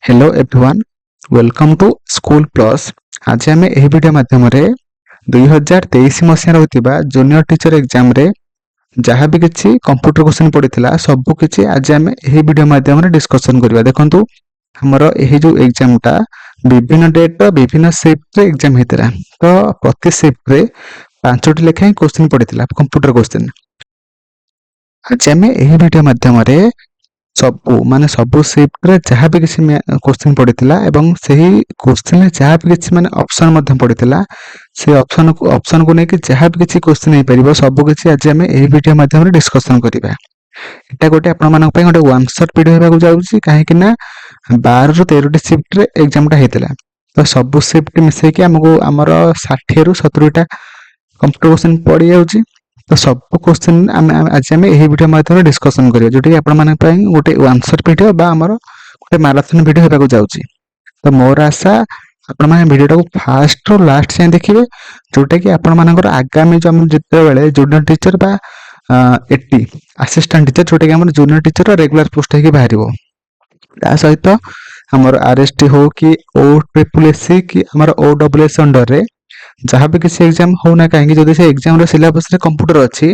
Hello everyone welcome to school plus. आज आम यह वीडियो माध्यम 2023 मसीह होता जूनियर टीचर एग्जाम रे जहाँ भी किसी कंप्यूटर क्वेश्चन पड़ता सबकि आज आम यह वीडियो माध्यम डिस्कसन करवा। देखो हमर यही जो एग्जाम टा विभिन्न डेट विभिन्न शिफ्ट एग्जाम होता तो प्रति शिफ्ट रे 5टी लेखाएं क्वेश्चन पड़ता कंप्यूटर क्वेश्चन। आज आम यही वीडियो माध्यम सबू माने सबू शिफ्ट रे जहाँ भी किसी क्वेश्चन पड़ता एवं सही क्वेश्चन जहाँ भी किसी माने ऑप्शन पड़ता से ऑप्शन को लेकिन जहाँ भी किसी क्वेश्चन हो पार सब किसी आज आम यही वीडियो माध्यम डिस्कसन करवा। एटा गोटे आपण गोटे वन शॉट वीडियो होगा जाऊँगी कहीं 12 ରୁ 13ଟି शिफ्ट रे एग्जाम टा होता तो सबू शिफ्ट मिसेकी आमको आमर 60 ରୁ 70टा कंप्यूटर क्वेश्चन पड़ जाऊँगी। तो सब क्वेश्चन आज आम यही वीडियो माध्यम डिस्कसन करिया जोटी आपण गोटे वन शॉट वीडियो बा आमर गोटे मैराथन वीडियो होगा जाऊँगी। तो मोर आशा आपण माने वीडियो को फास्ट रो लास्ट जाए देखिए जोटा कि आपण मानकर आगामी जो जिते बेले जूनियर टीचर बा एटी असिस्टेंट टीचर जोटा कि आम जूनियर टीचर रेगुलर पोस्ट होगी बाहर ता सहित आमर आरएसटी हो कि ओ ट्रिपल एससी कि आमर ओडब्ल्यूएस अंडर रे जहाँ भी किसी एग्जाम होना कहीं जब से एग्जाम सिलेबस रे कंप्यूटर अच्छी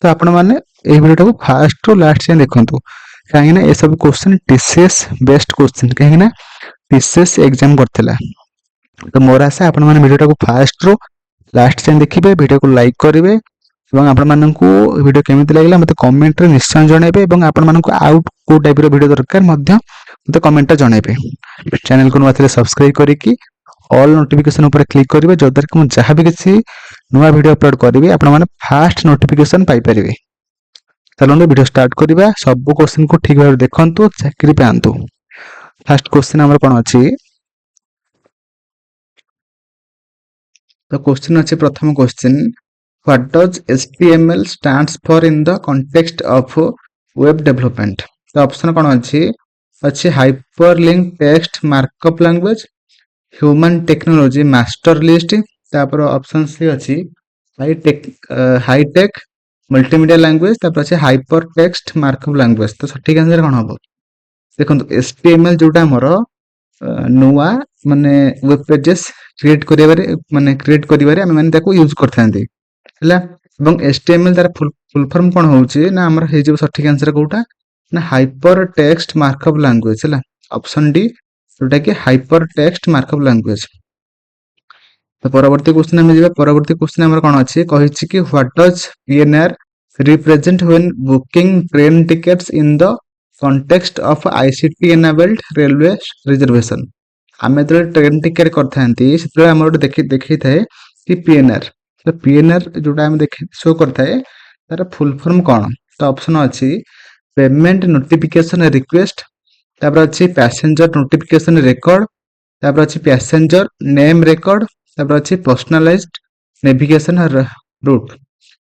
तो आपण मैंने ये वीडियो को फास्ट रू लास्ट जाए देखूँ कहीं ये सब क्वेश्चन टीसीएस बेस्ट क्वेश्चन कहीं टीसीएस एग्जाम करथिला। तो मोर आशा आपण मैंने वीडियो को फास्ट रू लास्ट जाए देखिए वीडियो को लाइक करेंगे और आपण मानकू वीडियो केमिति लागला मते कमेंट रे निश्चय जणाइबे एवं आपण मानकू आउट को टाइप रो वीडियो दरकार मध्य मते कमेंट रे जणाइबे। चैनल को नथिले सब्सक्राइब करिकि ऑल नोटिफिकेशन ऊपर क्लिक करेंगे जो द्वारा कि मु जहाँ भी किसी नुआ वीडियो अपलोड करी आपण माने फास्ट नोटिफिकेशन पाई परिबे। चलो वीडियो स्टार्ट करवा सब क्वेश्चन को ठीक भाव देखंतु चाकरी पांतु। फर्स्ट क्वेश्चन हमर कोन अछि तो क्वेश्चन अछि प्रथम question what does HTML stands for in the context of web development. तो ऑप्शन कोन अछि hyperlink text markup language human technology master list तापर ऑप्शन सी अछि हाईटेक मल्टीमीडिया लैंग्वेज तापर अछि हाइपर टेक्स्ट मार्कअप लैंग्वेज। तो सठिक आंसर कोन हबो देखो एचटीएमएल जोटा हमर नुआ माने वेब पेजेस क्रिएट करिवारे माने क्रिएट करिवारे हम माने ताको यूज करथांती हला एवं एचटीएमएल तार फुल फॉर्म कोन होउची ना हमर हे जो सठिक आंसर कोटा ना हाइपर टेक्स्ट मार्कअप लैंग्वेज हला ऑप्शन डी जोटा कि हाइपर टेक्स्ट मार्कअप लैंग्वेज। तो परवर्ती क्वेश्चन में जीवा परवर्ती क्वेश्चन हमर कोन अछि कहिछि कि what does PNR represent when booking train tickets in the context of ICT enabled railway reservation. आमे तो ट्रेन टिकट करथांती सेते हमर देखि थाए कि पीएनआर तो पीएनआर जोटा हम देखि शो करथाए तार फुल फॉर्म कोन। तो ऑप्शन अछि पेमेंट नोटिफिकेशन रिक्वेस्ट तापर अछि पैसेंजर नोटिफिकेशन रिकॉर्ड तापर अछि पैसेंजर नेम रिकॉर्ड तापर अछि पर्सनलाइज्ड नेविगेशन रूट।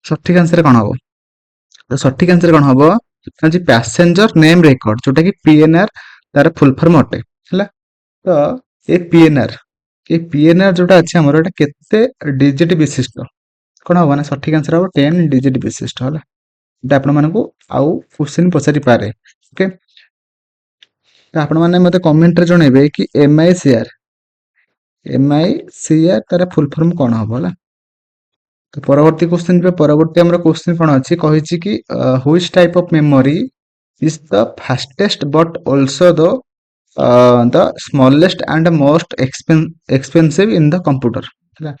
सठिक आंसर कोन हबो तो सठिक आंसर कोन हबो अछि पैसेंजर नेम रिकॉर्ड जोटा कि पीएनआर तार फुल फॉर्म अटे हला। तो ए पीएनआर जोटा अछि हमर एटा केते डिजिट विशिष्ट कोन हबो ना सठिक आंसर हबो 10 डिजिट विशिष्ट हला। एटा आपण मानकू आउ क्वेश्चन पछारी पारे ओके। तो आपण माने मते कमेंट रे जणेबे कि एमआईसीआर तार फुल फॉर्म कोन हबो हला। तो परवर्ती क्वेश्चन पे परवर्ती हमर क्वेश्चन कोन अछि कहिछि कि which type of memory is the fastest but also the smallest and most expensive in the computer हला।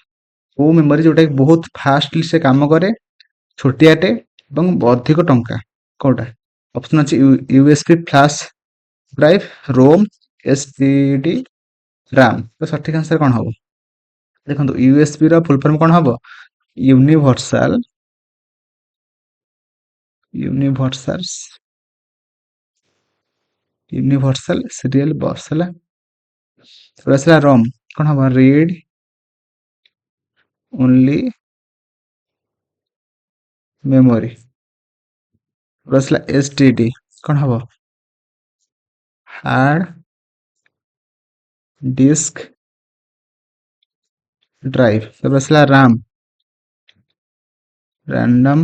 वो मेमोरी जोटा कि बहुत फास्टली से काम करे छोटियाटे एवं अधिक टंका कोटा। ऑप्शन अछि यूएसबी फ्लैश ड्राइव रोम एसटीडी रैम। तो सठिक आंसर कोन हबो देखंतु यूएसबी रा फुल फॉर्म कोन हबो यूनिवर्सल सीरियल बस हला। रसला रोम कोन हबो रीड ओनली मेमोरी रसला एसटीडी कोन हबो हार्ड डिस्क ड्राइव रसला रैम रैंडम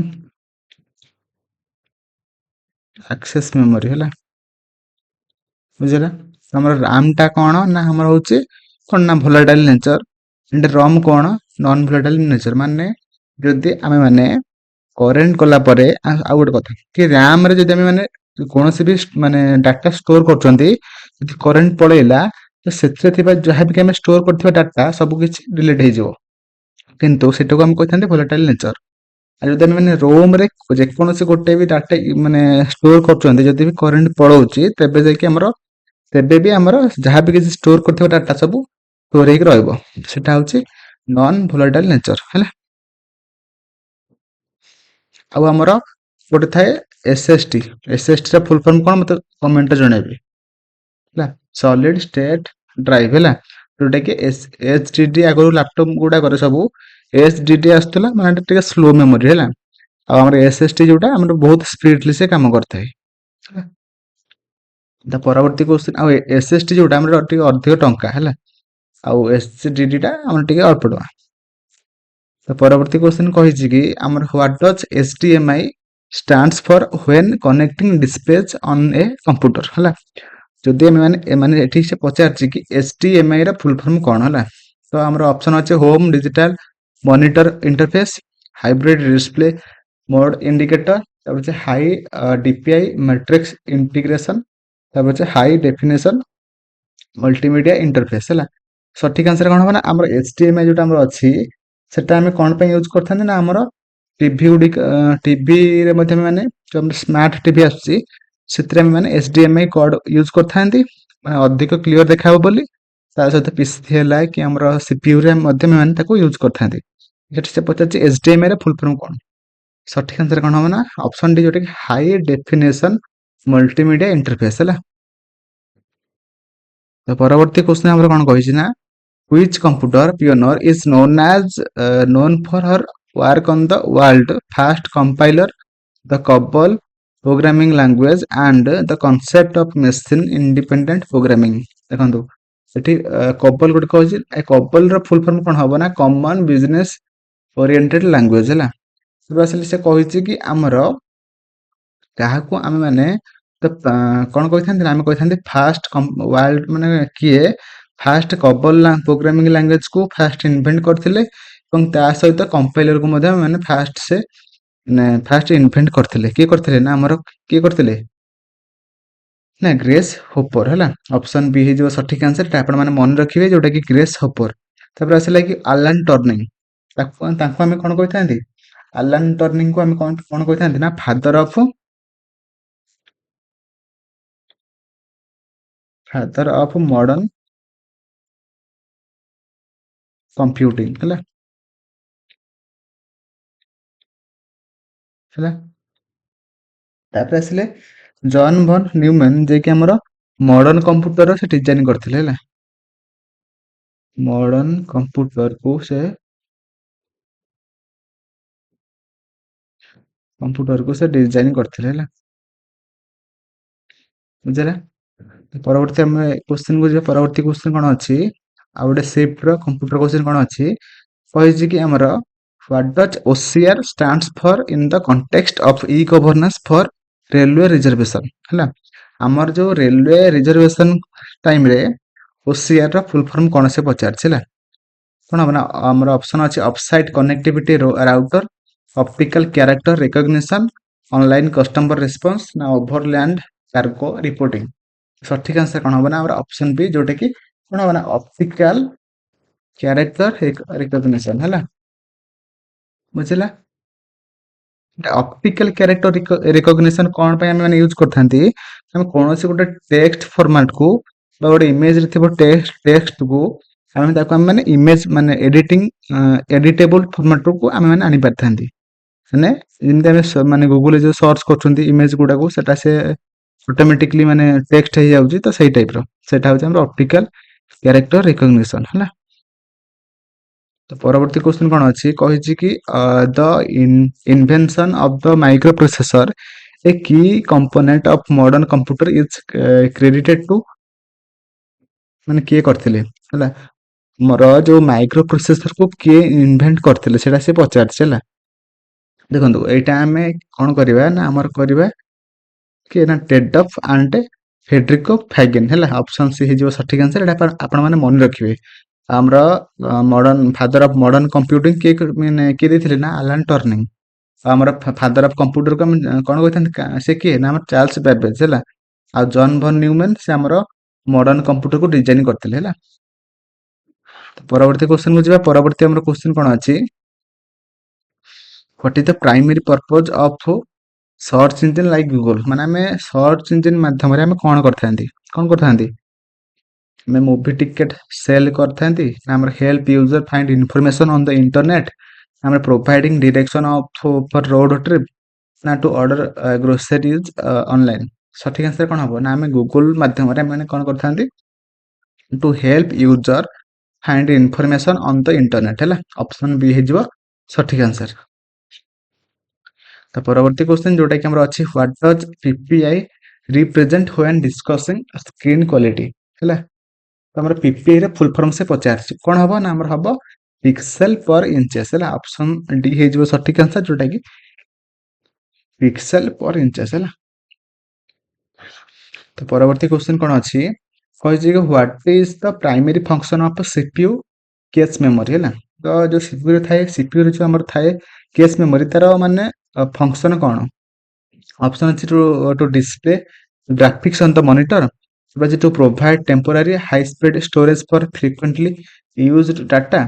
एक्सेस मेमोरी हला बुझला। ଆମର ରାମଟା କ'ଣ ନା ଆମର ହଉଛି କ'ଣ ନା ଭୋଲାଟାଇଲ୍ ନେଚର, ଏଣ୍ଡ ରମ୍ କ'ଣ ନନ୍ ଭୋଲାଟାଇଲ୍ ନେଚର। ମାନେ ଯଦି ଆମେ ମାନେ କରେଣ୍ଟ ଗଲା ପରେ ଆଉ ଗୋଟେ କଥା କି ରାମରେ ଯଦି ଆମେ ମାନେ କୌଣସି ବି ମାନେ ଡାଟା ଷ୍ଟୋର କରୁଛନ୍ତି, ଯଦି କରେଣ୍ଟ ପଳେଇଲା ତ ସେଥିରେ ଥିବା ଯାହା ବି ଆମେ ଷ୍ଟୋର କରିଥିବା ଡାଟା ସବୁ କିଛି ଡିଲିଟ୍ ହେଇଯିବ, କିନ୍ତୁ ସେଟାକୁ ଆମେ କହିଥାନ୍ତି ଭୋଲାଟାଇଲ୍ ନେଚର। ଆଉ ଯଦି ଆମେ ମାନେ ରୋମରେ ଯେକୌଣସି ଗୋଟେ ବି ଡାଟା ମାନେ ଷ୍ଟୋର କରୁଛନ୍ତି, ଯଦି ବି କରେଣ୍ଟ ପଳଉଛି ତେବେ ଯାଇକି ତେବେ ବି ଆମର ଯାହା ବି କିଛି ଷ୍ଟୋର କରିଥିବା ଡାଟା ସବୁ ଷ୍ଟୋର ହେଇକି ରହିବ, ସେଟା ହଉଛି ନନ୍ ଭୋଲାଟାଇଲ୍ ନେଚର ହେଲା। ଆଉ ଆମର ଗୋଟେ ଥାଏ SST। SST ର ଫୁଲ୍ ଫର୍ମ କ'ଣ ମତେ କମେଣ୍ଟରେ ଜଣେଇବେ ହେଲା। ସଲିଡ୍ ଷ୍ଟେଟ୍ ଡ୍ରାଇଭ୍ ହେଲା, ଯୋଉଟା କି HDD ଆଗରୁ ଲାପଟପ୍ ଗୁଡାକରେ ସବୁ HDD ଆସୁଥିଲା, ମାନେ ଏଟା ଟିକେ ସ୍ଲୋ ମେମୋରି ହେଲା। ଆଉ ଆମର SST ଯୋଉଟା ଆମର ବହୁତ ସ୍ପିଡଲି ସେ କାମ କରିଥାଏ ହେଲା। ତା ପରବର୍ତ୍ତୀ କ୍ୱେଶ୍ଚିନ୍, ଆଉ SST ଯୋଉଟା ଆମର ଟିକେ ଅଧିକ ଟଙ୍କା ହେଲା, ଆଉ HDD ଟା ଆମର ଟିକେ ଅଳ୍ପ ଟଙ୍କା। ତ ପରବର୍ତ୍ତୀ କ୍ୱେଶ୍ଚିନ୍ କହିଛି କି ଆମର what does HDMI stands for when connecting displays on a computer ହେଲା। ଯଦି ଆମେ ମାନେ ଏଠି ସେ ପଚାରିଛି କି HDMI ର ଫୁଲ୍ ଫର୍ମ କ'ଣ ହେଲା। ତ ଆମର ଅପସନ୍ ଅଛି home digital monitor interface, hybrid display mode indicator, ତାପରେ ହচ্ছে ହାଇ DPI ମ୍ୟାଟ୍ରିକ୍ସ ଇଣ୍ଟିଗ୍ରେସନ, ତାପରେ ହচ্ছে ହାଇ ଡେଫିନେସନ ମଲ୍ଟିମିଡ଼ିଆ ଇଣ୍ଟରଫେସ୍ ହେଲା। ସଠିକ୍ ଆନ୍ସର କ'ଣ ହବ ନା ଆମର HDMI ଯୋଉଟା ଆମର ଅଛି ସେଟା ଆମେ କ'ଣ ପାଇଁ ୟୁଜ୍ କରିଥାନ୍ତି ନା ଆମର ଟିଭିରେ ମଧ୍ୟ ଆମେ ମାନେ ଯୋଉ ଆମର ସ୍ମାର୍ଟ ଟିଭି ଆସୁଛି ସେଥିରେ ଆମେ ମାନେ HDMI କର୍ଡ ୟୁଜ୍ କରିଥାନ୍ତି, ମାନେ ଅଧିକ କ୍ଲିୟର ଦେଖାହବ ବୋଲି। ତା ସହିତ PC ହେଲା କି ଆମର CPU ରେ ମଧ୍ୟ ଆମେ ମାନେ ତାକୁ ୟୁଜ୍ କରିଥାନ୍ତି। ଏଠି ସେ ପଚାରୁଛି HDMI ର ଫୁଲ୍ ଫର୍ମ କ'ଣ। ସଠିକ୍ ଆନ୍ସର କ'ଣ ହବ ନା ଅପସନ୍ ଡି, ଯୋଉଟା କି ହାଇ ଡେଫିନେସନ ମଲ୍ଟିମିଡ଼ିଆ ଇଣ୍ଟରଫେସ୍ ହେଲା। ତ ପରବର୍ତ୍ତୀ କ୍ୱେଶ୍ଚିନ୍ ଆମର କ'ଣ କହିଛି ନା which computer pioneer is known for her work on the world first compiler, the COBOL programming language and the concept of machine independent programming। ଦେଖନ୍ତୁ ଏଠି COBOL ଗୋଟେ କହିଛି, ଏ COBOL ର ଫୁଲ୍ ଫର୍ମ କ'ଣ ହବ ନା କମନ୍ ବିଜନେସ୍ ଓରିଏଣ୍ଟେଡ୍ ଲାଙ୍ଗୁଏଜ ହେଲା। ଆସିଲେ ସେ କହିଛି କି ଆମର କାହାକୁ ଆମେ ମାନେ ତ କ'ଣ କହିଥାନ୍ତି ନା ଆମେ କହିଥାନ୍ତି ଫାଷ୍ଟ ୱାର୍ଲଡ ମାନେ କିଏ ଫାଷ୍ଟ COBOL ପ୍ରୋଗ୍ରାମିଂ ଲାଙ୍ଗୁଏଜ କୁ ଫାଷ୍ଟ ଇନଭେଣ୍ଟ କରିଥିଲେ, ଏବଂ ତା ସହିତ କମ୍ପାଇଲରକୁ ମଧ୍ୟ ମାନେ ଫାଷ୍ଟ ଇନଭେଣ୍ଟ କରିଥିଲେ। କିଏ କରିଥିଲେ ନା ଆମର କିଏ କରିଥିଲେ ନା ଗ୍ରେସ୍ ହୋପର ହେଲା। ଅପସନ୍ ବି ହେଇଯିବ ସଠିକ୍ ଆନ୍ସର, ଏଟା ଆପଣ ମାନେ ମନେ ରଖିବେ, ଯୋଉଟା କି ଗ୍ରେସ୍ ହୋପର। ତାପରେ ଆସିଲା କି ଆଲାନ୍ ଟର୍ନିଂ, ତାଙ୍କୁ ଆମେ କ'ଣ କହିଥାନ୍ତି ଆଲାନ୍ ଟର୍ନିଂକୁ ଆମେ କ'ଣ କହିଥାନ୍ତି ନା ଫାଦର ଅଫ୍ ମଡର୍ନ କମ୍ପ୍ୟୁଟିଂ ହେଲା। ତାପରେ ଆସିଲେ ଜନ୍ ଭନ୍ ନ୍ୟୁମ୍ୟାନ୍, ଯିଏକି ଆମର ମଡର୍ନ କମ୍ପ୍ୟୁଟର ସେ ଡିଜାଇନ କରିଥିଲେ ହେଲା। ମଡର୍ନ କମ୍ପ୍ୟୁଟରକୁ ସେ ଡିଜାଇନ କରିଥିଲେ ହେଲା, ବୁଝିଲା। ପରବର୍ତ୍ତୀ ଆମେ କ୍ୱେଶ୍ଚିନ୍ କୁ ଯିବା। ପରବର୍ତ୍ତୀ କ୍ୱେଶ୍ଚିନ୍ କ'ଣ ଅଛି, ଆଉ ଗୋଟେ ସିଫ୍ଟ ର କମ୍ପ୍ୟୁଟର କ୍ୱେଶ୍ଚିନ୍ କ'ଣ ଅଛି, କହିଛି କି ଆମର what does OCR stands for in the context of e-governance for railway reservation ହେଲା। ଆମର ଯୋଉ ରେଲୱେ ରିଜର୍ଭେସନ ଟାଇମରେ OCR ର ଫୁଲ୍ ଫର୍ମ କ'ଣ ସେ ପଚାରିଛି ହେଲା। କ'ଣ ହବ ନା ଆମର ଅପସନ୍ ଅଛି offsite connectivity router, optical character recognition, online customer response ନା ଓଭରଲ୍ୟାଣ୍ଡ କାର୍ଗୋ ରିପୋର୍ଟିଂ। ସଠିକ୍ ଆନ୍ସର କ'ଣ ହବ ନା ଆମର ଅପସନ୍ ବି, ଯୋଉଟା କି କ'ଣ ହବ ନା ଅପ୍ଟିକାଲ କ୍ୟାରେକ୍ଟର ରେକଗ୍ନିସନ ହେଲା, ବୁଝିଲା। ଅପ୍ଟିକାଲ କ୍ୟାରେକ୍ଟର ରେକଗ୍ନିସନ କ'ଣ ପାଇଁ ଆମେ ମାନେ ୟୁଜ୍ କରିଥାନ୍ତି, ଆମେ କୌଣସି ଗୋଟେ ଟେକ୍ସଟ ଫର୍ମାଟକୁ ବା ଗୋଟେ ଇମେଜରେ ଥିବା ଟେକ୍ସଟକୁ ଆମେ ତାକୁ ଆମେ ମାନେ ଇମେଜ ମାନେ ଏଡିଟେବୁଲ ଫର୍ମାଟକୁ ଆମେ ମାନେ ଆଣିପାରିଥାନ୍ତି। ମାନେ ଯେମିତି ଆମେ ମାନେ ଗୁଗୁଲରେ ଯୋଉ ସର୍ଚ୍ଚ କରୁଛନ୍ତି ଇମେଜ ଗୁଡାକୁ, ସେଟା ସେ ଅଟୋମେଟିକଲି ମାନେ ଟେକ୍ସଟ ହେଇଯାଉଛି, ତ ସେଇ ଟାଇପର ସେଟା ହଉଛି ଆମର ଅପ୍ଟିକାଲ କ୍ୟାରେକ୍ଟର ରେକଗ୍ନିସନ ହେଲା। ତ ପରବର୍ତ୍ତୀ କ୍ୱେଶ୍ଚିନ୍ କ'ଣ ଅଛି, କହିଛି କି the invention of the microprocessor a key component of modern computer is credited to, ମାନେ କିଏ କରିଥିଲେ ହେଲା। ମୋର ଯୋଉ ମାଇକ୍ରୋ ପ୍ରୋସେସରକୁ କିଏ ଇନଭେଣ୍ଟ କରିଥିଲେ ସେଟା ସେ ପଚାରିଛି ହେଲା। ଦେଖନ୍ତୁ ଏଇଟା ଆମେ କ'ଣ କରିବା ନା ଆମର କରିବା କି ନା ଟେଡଫ୍ ଆଣ୍ଡ ଫେଡରିକୋ ଫ୍ୟାଗେନ୍ ହେଲା ଅପସନ୍ ସି ହେଇଯିବ ସଠିକ ଆନ୍ସର। ଏଇଟା ଆପଣମାନେ ମନେ ରଖିବେ। ଆମର ଫାଦର ଅଫ୍ ମଡର୍ନ କମ୍ପ୍ୟୁଟିଂ ମାନେ କିଏ ଦେଇଥିଲେ ନା ଆଲାନ୍ ଟର୍ନିଂ। ଆମର ଫାଦର ଅଫ୍ କମ୍ପ୍ୟୁଟରକୁ ଆମେ କଣ କହିଥାନ୍ତି ସେ କିଏ ନା ଆମର ଚାର୍ଲସ ବେବେଜ ହେଲା। ଆଉ ଜନ୍ ଭନ୍ ନ୍ୟୁମ୍ୟାନ୍ ସେ ଆମର ମଡର୍ନ କମ୍ପ୍ୟୁଟରକୁ ଡିଜାଇନ କରିଥିଲେ ହେଲା। ପରବର୍ତ୍ତୀ କ୍ୱେଶ୍ଚନକୁ ଯିବା। ପରବର୍ତ୍ତୀ ଆମର କ୍ୱେଶ୍ଚନ କଣ ଅଛି, what is the primary purpose of search engine like Google. ମାନେ ଆମେ ସର୍ଚ୍ଚ ଇଞ୍ଜିନ୍ ମାଧ୍ୟମରେ ଆମେ କଣ କରିଥାନ୍ତି? ଆମେ ମୁଭି ଟିକେଟ୍ ସେଲ୍ କରିଥାନ୍ତି ନା ଆମର help user find information on the internet, ଆମେ ପ୍ରୋଭାଇଡିଂ ଡିରେକ୍ସନ୍ ଫର୍ ରୋଡ୍ ଟ୍ରିପ୍, ନା ଟୁ ଅର୍ଡର ଗ୍ରୋସରିଜ୍ ଅନଲାଇନ୍। ସଠିକ ଆନ୍ସର କଣ ହବ ନା ଆମେ ଗୁଗଲ ମାଧ୍ୟମରେ ଆମେ କଣ କରିଥାନ୍ତି to help user find information on the internet ହେଲା। ଅପସନ୍ ବି ହେଇଯିବ ସଠିକ ଆନ୍ସର। ତ ପରବର୍ତ୍ତୀ କ୍ୱେଶ୍ଚନ ଯୋଉଟା କି ଆମର ଅଛି, what does PPI represent when discussing screen quality ହେଲା। ତ ଆମର ପିପିଆଇ ର ଫୁଲ୍ ଫର୍ମ ସେ ପଚାରିଛି, କଣ ହବ ନା ଆମର ହବ ପିକ୍ସେଲ ପର ଇଞ୍ଚେସ୍ ହେଲା। ଅପସନ୍ ଡି ହେଇଯିବ ସଠିକ ଆନ୍ସର, ଯୋଉଟା କି ପିକ୍ସେଲ ପର ଇଞ୍ଚେସ୍ ହେଲା। ତ ପରବର୍ତ୍ତୀ କ୍ୱେଶ୍ଚନ କଣ ଅଛି, କହିଛି କି what is the primary function of CPU case memory ହେଲା। ତ ଯୋଉ ସିପିୟୁ ଥାଏ, ସିପିୟୁ ଯୋଉ ଆମର ଥାଏ କେସ୍ ମେମୋରି, ତାର ମାନେ ଫଙ୍କସନ କଣ? ଅପସନ୍ ଅଛି to display graphics on the monitor, to provide temporary high speed storage for frequently used data,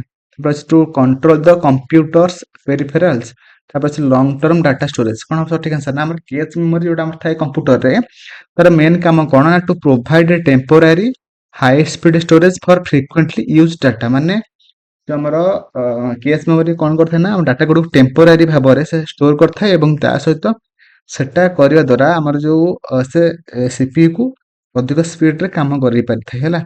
to control the computer's peripherals, long term data storage। कौन सठिक आंसर ना हमर केस मेमोरी जोटा हमर थाए कंप्यूटर रे, तार मेन काम कौन ना to provide a temporary high speed storage for frequently use data. माने जो हमर केस मेमोरी कौन करथे ना डाटा गुड टेम्पोरारी भाव से स्टोर करथे एवं ता सहित सेटा करिया द्वारा हमर जो से सीपीयू को अधिक स्पीड रे काम करि पारिथे हैला,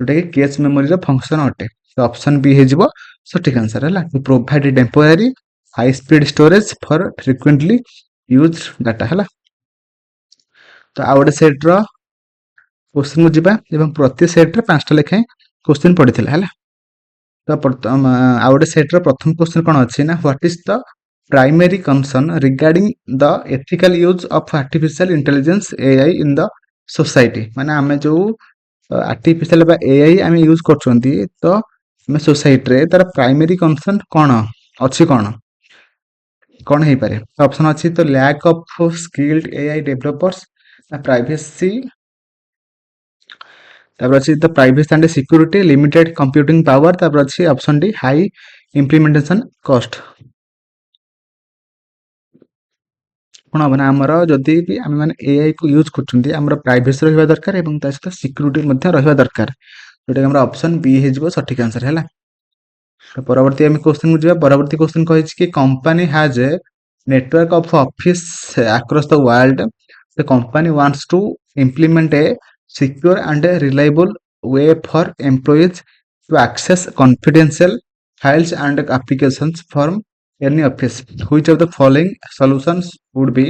जोटा कि कैश मेमोरी रो फंक्शन अटे। तो ऑप्शन बी हे जिवो सटीक आंसर हैला, to provide temporary high speed storage for frequently use data हैला। तो आ गोटे सेट रो क्वेश्चन को जिबा एवं प्रति सेट रे 5टा लेखाए क्वेश्चन पडिथिला हैला। तो आ गोटे सेट रो प्रथम क्वेश्चन कोन अछि ना, what is the primary concern regarding the ethical use of artificial intelligence AI in the society. माने आमे जो आर्टिफिशियल बा एआई आमे यूज करछंती, तो आमे सोसाइटी रे तार प्राइमरी कंसर्न कोन अछि, कोन हे पारे। ऑप्शन अछि तो lack of skilled AI developers, privacy, तापर अछि तो privacy and security, limited computing power, तापर अछि option D high implementation cost. कौन हम ना आमर जदि भी आम मैंने एआई को यूज कर प्राइवेसी रहा दरकार और सहित सिक्यूरीटी रहा दरकार, जोटा कि ऑप्शन बी हो सठिक आंसर है। तो परवर्ती आम क्वेश्चन को जावा। परवर्ती क्वेश्चन कही कि company has a network of office across the world, the company wants to implement a secure and a reliable way for employees to access confidential files and applications from any office. Which of the following solutions would be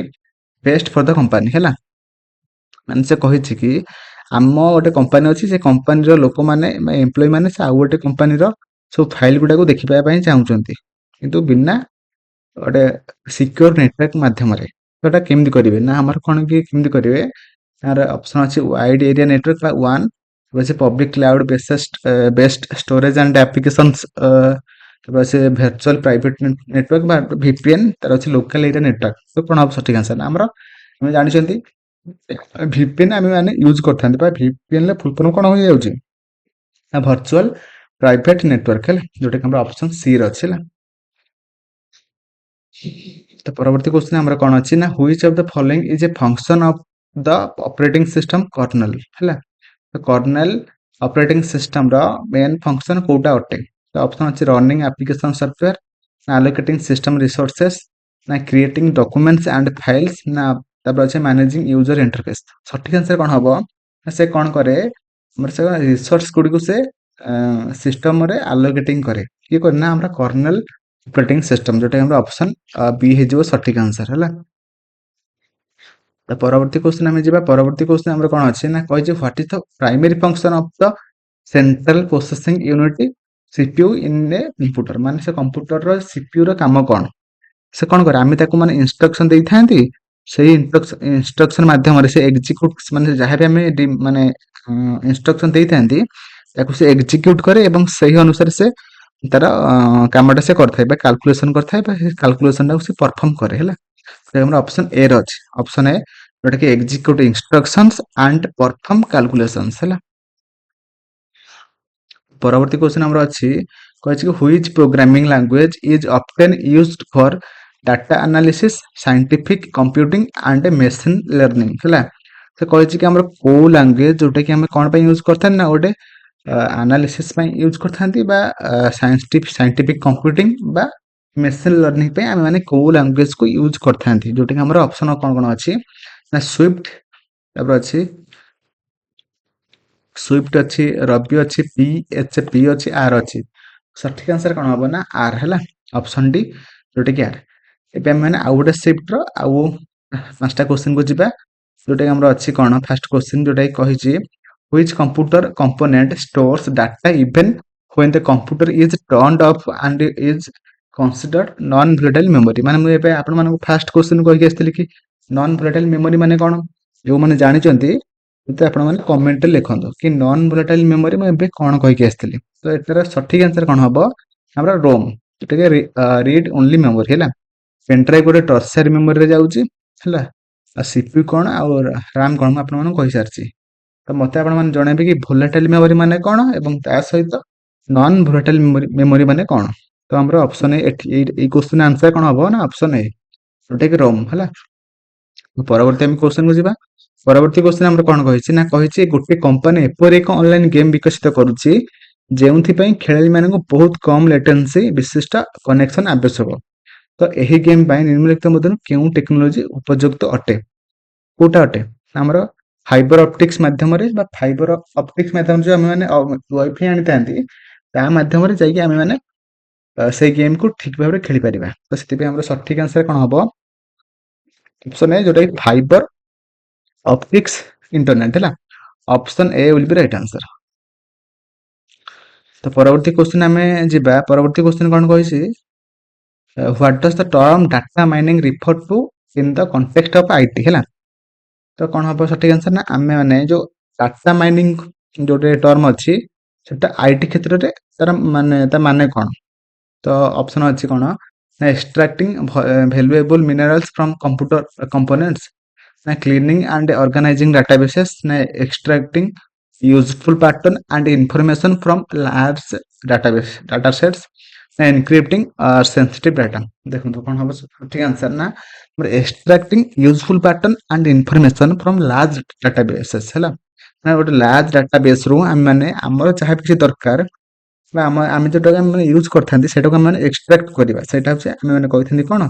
best for the company हैला। माने से कहिछि कि आम गोटे company अच्छी, से company लोक मैंने एम्प्लॉय मैंने से आउ गोटे कंपनी सब फाइल गुड़ा को देखा चाहते, किंतु बिना गोटे सिक्योर नेटवर्क माध्यम तो केमती करेंगे ना, आमर कौन कि केमती करेंगे यार ऑप्शन अच्छी वाइड एरिया नेटवर्क वन, वैसे public cloud based storage and applications, वैसे वर्चुअल प्राइवेट नेटवर्क वीपीएन, तार अच्छे लोकल एरिया नेटवर्क। तो कौन हम सठिक आंसर ना, आम जानते वीपीएन आम मैंने यूज करते वीपीएन फुल फॉर्म कौन हो जाउची ना वर्चुअल प्राइवेट नेटवर्क है, जोटा कि ऑप्शन सी रही है। तो परवर्ती क्वेश्चन हमर कौन अच्छी ना, which of the following is a function of the operating system kernel है। तो कर्नल ऑपरेटिंग सिस्टम रो मेन फंक्शन कोटा अटे। तो ऑप्शन अच्छे रनिंग एप्लिकेशन सॉफ्टवेयर, ना एलोकेटिंग सिस्टम रिसोर्सेस, ना क्रिएटिंग डॉक्यूमेंट्स एंड फाइल्स, ना तब अच्छे मैनेजिंग यूजर इंटरफेस। सठिक आंसर कौन हम से कौन करे से रिसोर्स गुड़ी को से सिस्टम रे एलोकेटिंग करे, ये करना हमरा कर्नल ऑपरेटिंग सिस्टम, जोटा हमरा ऑप्शन बी हे सठिक आंसर है। तो परवर्ती क्वेश्चन आम जा। परवर्ती क्वेश्चन आम कौन अच्छे ना, कही what is the primary function of the central processing unit CPU in a computer. माने से कंप्यूटर रो सीपीयू रो काम कौन, से कौन करे आम माने इंस्ट्रक्शन दे था ସେଇ ଇନଷ୍ଟ୍ରକ୍ସନ ମାଧ୍ୟମରେ ସେ ଏକ୍ଜିକ୍ୟୁଟ ମାନେ ଯାହା ବି ଆମେ ମାନେ ଇନଷ୍ଟ୍ରକ୍ସନ ଦେଇଥାନ୍ତି ତାକୁ ସେ ଏକ୍ଜିକ୍ୟୁଟ କରେ ଏବଂ ସେହି ଅନୁସାରେ ସେ ତାର କାମଟା ସେ କରିଥାଏ ବା କାଲକୁଲେସନ କରିଥାଏ ବା ସେ କାଲକୁଲେସନଟାକୁ ସେ ପରଫର୍ମ କରେ ହେଲା। ତ ଆମର ଅପସନ ଏ ର ଅଛି ଅପସନ ଏ ଯୋଉଟା କି ଏକ୍ଜିକ୍ୟୁଟ ଇନଷ୍ଟ୍ରକ୍ସନ୍ସ ଆଣ୍ଡ ପରଫର୍ମ କାଲକୁଲେସନ୍ସ ହେଲା। ପରବର୍ତ୍ତୀ କ୍ୱେଶ୍ଚନ ଆମର ଅଛି କହିଛି କି which programming language is often used for data analysis scientific computing and machine learning ହେଲା। ସେ କହିଛି କି ଆମର କୋଉ ଲାଙ୍ଗୁଏଜ ଯୋଉଟା କି ଆମେ କଣ ପାଇଁ ୟୁଜ୍ କରିଥାନ୍ତି ନା ଗୋଟେ ଆନାଲିସିସ୍ ପାଇଁ ୟୁଜ୍ କରିଥାନ୍ତି ବା ସାଇଣ୍ଟିଫିକ କମ୍ପ୍ୟୁଟିଂ ବା ମେସିନ ଲର୍ଣ୍ଣିଂ ପାଇଁ ଆମେ ମାନେ କୋଉ ଲାଙ୍ଗୁଏଜକୁ ୟୁଜ୍ କରିଥାନ୍ତି ଯୋଉଟାକି ଆମର ଅପସନ କଣ କଣ ଅଛି ନା ସୁଇଫ୍ଟ ତାପରେ ଅଛି ସୁଇଫ୍ଟ ଅଛି ରବି ଅଛି ପି ଅଛି ଆର୍ ଅଛି। ସଠିକ ଆନ୍ସର କଣ ହବ ନା ଆର୍ ହେଲା ଅପସନ ଡି ଯୋଉଟା କି ଆର୍। ଏବେ ଆମେ ମାନେ ଆଉ ଗୋଟେ ସିଫ୍ଟର ଆଉ 5ଟା କ୍ୱେଶ୍ଚିନ୍ କୁ ଯିବା ଯୋଉଟା କି ଆମର ଅଛି କଣ ଫାର୍ଷ୍ଟ କ୍ୱେଶ୍ଚିନ୍ ଯୋଉଟା କି କହିଛି which computer component stores data even when the computer is turned off and is considered non volatile memory ମାନେ ମୁଁ ଏବେ ଆପଣମାନଙ୍କୁ ଫାର୍ଷ୍ଟ କ୍ୱେଶ୍ଚିନ୍ କହିକି ଆସିଥିଲି କି ନନ୍ ଭୋଲାଟାଇଲ୍ ମେମୋରି ମାନେ କଣ ଯୋଉମାନେ ଜାଣିଛନ୍ତି ତ ଆପଣମାନେ କମେଣ୍ଟରେ ଲେଖନ୍ତୁ କି ନନ୍ ଭୋଲାଟାଇଲ୍ ମେମୋରି ମୁଁ ଏବେ କଣ କହିକି ଆସିଥିଲି। ତ ଏଟାର ସଠିକ ଆନ୍ସର କଣ ହବ ଆମର ରୋମ୍ ଯୋଉଟାକି ରିଡ୍ ଓନ୍ଲି ମେମୋରି ହେଲା। ପେନଡ୍ରାଇଭ ଗୋଟେ ଟର୍ସିଆରୀ ମେମୋରିରେ ଯାଉଛି ହେଲା। ଆଉ ସିପିୟୁ କଣ ଆଉ ରାମ୍ କଣ ମୁଁ ଆପଣମାନଙ୍କୁ କହିସାରିଛି। ତ ମତେ ଆପଣମାନେ ଜଣେଇବେ କି ଭୋଲାଟାଇଲ୍ ମେମୋରି ମାନେ କଣ ଏବଂ ତା ସହିତ ନନ୍ ଭୋଲାଟାଇଲ୍ ମେମୋରି ମାନେ କଣ। ତ ଆମର ଅପସନ ଏ ଏଇ କ୍ୱେଶ୍ଚିନ୍ ଆନ୍ସର କଣ ହବ ନା ଅପସନ ଏ ଯୋଉଟାକି ରୋମ୍ ହେଲା। ପରବର୍ତ୍ତୀ ଆମେ କ୍ୱେଶ୍ଚିନ୍ କୁ ଯିବା। ପରବର୍ତ୍ତୀ କ୍ୱେଶ୍ଚିନ୍ ଆମର କଣ କହିଛି ନା କହିଛି ଗୋଟେ କମ୍ପାନୀ ଏପରି ଏକ ଅନଲାଇନ ଗେମ୍ ବିକଶିତ କରୁଛି ଯେଉଁଥିପାଇଁ ଖେଳାଳିମାନଙ୍କୁ ବହୁତ କମ୍ ଲେଟେନ୍ସି ବିଶିଷ୍ଟ କନେକ୍ସନ ଆବଶ୍ୟକ। ତ ଏହି ଗେମ୍ ପାଇଁ ନିମ୍ନଲିଖିତ ମଧ୍ୟରୁ କେଉଁ ଟେକ୍ନୋଲୋଜି ଉପଯୁକ୍ତ ଅଟେ କୋଉଟା ଅଟେ ଆମର ଫାଇବର ଅପ୍ଟିକ୍ସ ମାଧ୍ୟମରେ ବା ଫାଇବର ଅପ୍ଟିକ୍ସ ମାଧ୍ୟମରେ ଯୋଉ ଆମେ ମାନେ ୱାଇଫାଇ ଆଣିଥାନ୍ତି ତା ମାଧ୍ୟମରେ ଯାଇକି ଆମେ ମାନେ ସେଇ ଗେମ୍ କୁ ଠିକ ଭାବରେ ଖେଳିପାରିବା। ତ ସେଥିପାଇଁ ଆମର ସଠିକ ଆନ୍ସର କଣ ହବ ଅପସନ ଏ ଯୋଉଟା କି ଫାଇବର ଅପ୍ଟିକ୍ସ ଇଣ୍ଟରନେଟ ହେଲା। Option A will be right answer. ତ ପରବର୍ତ୍ତୀ କ୍ୱେଶ୍ଚିନ୍ ଆମେ ଯିବା। ପରବର୍ତ୍ତୀ କ୍ୱେଶ୍ଚିନ୍ କଣ କହିଛି what does the term data mining refer to in the context of IT ହେଲା। ତ କଣ ହବ ସଠିକ ଆନ୍ସର ନା ଆମେ ମାନେ ଯୋଉ ଡାଟା ମାଇନିଂ ଯୋଉଟେ ଟର୍ମ ଅଛି ସେଟା ଆଇଟି କ୍ଷେତ୍ରରେ ତା ମାନେ କଣ। ତ ଅପସନ ଅଛି କଣ ନା extracting valuable minerals from computer components ନା କ୍ଲିନିଂ ଆଣ୍ଡ ଅର୍ଗାନାଇଜିଂ ଡାଟାବେସେସ୍ ନା extracting useful pattern and information from large data sets ନା ଏନକ୍ରିପ୍ଟିଂ ସେନ୍ସିଟିଭ ଡାଟା। ଦେଖନ୍ତୁ କଣ ହବ ସଠିକ ଆନ୍ସର ନା extracting useful pattern and information from large databases ହେଲା। ନା ଗୋଟେ ଲାର୍ଜ ଡାଟାବେସ୍ ରୁ ଆମେ ମାନେ ଆମର ଯାହା କିଛି ଦରକାର ବା ଆମେ ଯୋଉଟାକୁ ଆମେ ୟୁଜ୍ କରିଥାନ୍ତି ସେଇଟାକୁ ଆମେ ମାନେ ଏକ୍ସଟ୍ରାକ୍ଟ କରିବା ସେଇଟା ହଉଛି ଆମେ ମାନେ କହିଥାନ୍ତି କଣ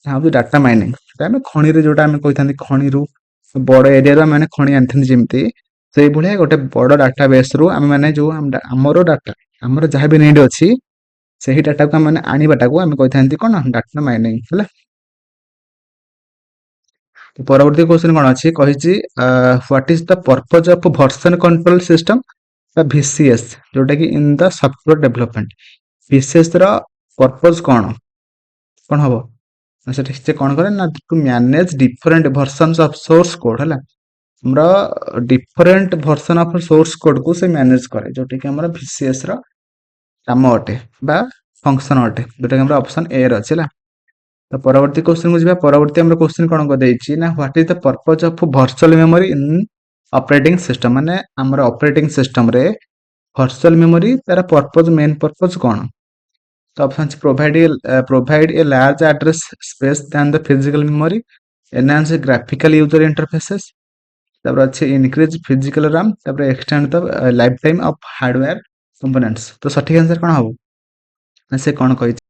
ହଉଛି ଡାଟା ମାଇନିଂ। ସେଟା ଆମେ ଖଣିରେ ଯୋଉଟା ଆମେ କହିଥାନ୍ତି ଖଣିରୁ ବଡ ଏରିଆରୁ ଆମେ ମାନେ ଖଣି ଆଣିଥାନ୍ତି ଯେମିତି ସେଇଭଳିଆ ଗୋଟେ ବଡ ଡାଟା ବେସ୍ ରୁ ଆମେ ମାନେ ଯୋଉ ଆମର ଡାଟା ଆମର ଯାହା ବି ନିଡ୍ ଅଛି ସେହି ଡାଟାକୁ ଆମେ ମାନେ ଆଣିବାଟାକୁ ଆମେ କହିଥାନ୍ତି କଣ ଡାଟା ମାଇନିଂ ହେଲା। ପରବର୍ତ୍ତୀ କ୍ୱେଶ୍ଚିନ୍ କଣ ଅଛି କହିଛି what is the purpose of version control system ବା ଭିସିଏସ୍ ଯୋଉଟା କି ଇନ୍ ଦ ସଫ୍ଟୱେୟାର ଡେଭଲପମେଣ୍ଟ। ଭିସିଏସ୍ ର ପର୍ପଜ କଣ କଣ ହବ ସେଟା ସେ କଣ କରେ ନା to manage different versions of source code ହେଲା। ଆମର different version of source code କୁ ସେ ମ୍ୟାନେଜ କରେ ଯୋଉଟା କି ଆମର ଭିସିଏସ୍ ର କାମ ଅଟେ ବା ଫଙ୍କସନ ଅଟେ ଯୋଉଟା କି ଆମର ଅପସନ ଏ ର ଅଛି ହେଲା। ତ ପରବର୍ତ୍ତୀ କ୍ୱେଶ୍ଚିନ୍ କୁ ଯିବା। ପରବର୍ତ୍ତୀ ଆମର କ୍ୱେଶ୍ଚିନ୍ କଣ ଦେଇଛି ନା what is the purpose of virtual memory in operating system ମାନେ ଆମର ଅପରେଟିଂ ସିଷ୍ଟମ ରେ ଭର୍ଚୁଆଲ ମେମୋରି ତାର ପର୍ପଜ ମେନ୍ ପର୍ପଜ କଣ। ତ ଅପସନ ଅଛି provide a large address space than the physical memory, enhance graphical user interfaces, ତାପରେ ଅଛି increase physical RAM, ତାପରେ extend the lifetime of hardware components। ତ ସଠିକ ଆନ୍ସର କଣ ହବ ନା ସେ କଣ କହିଛି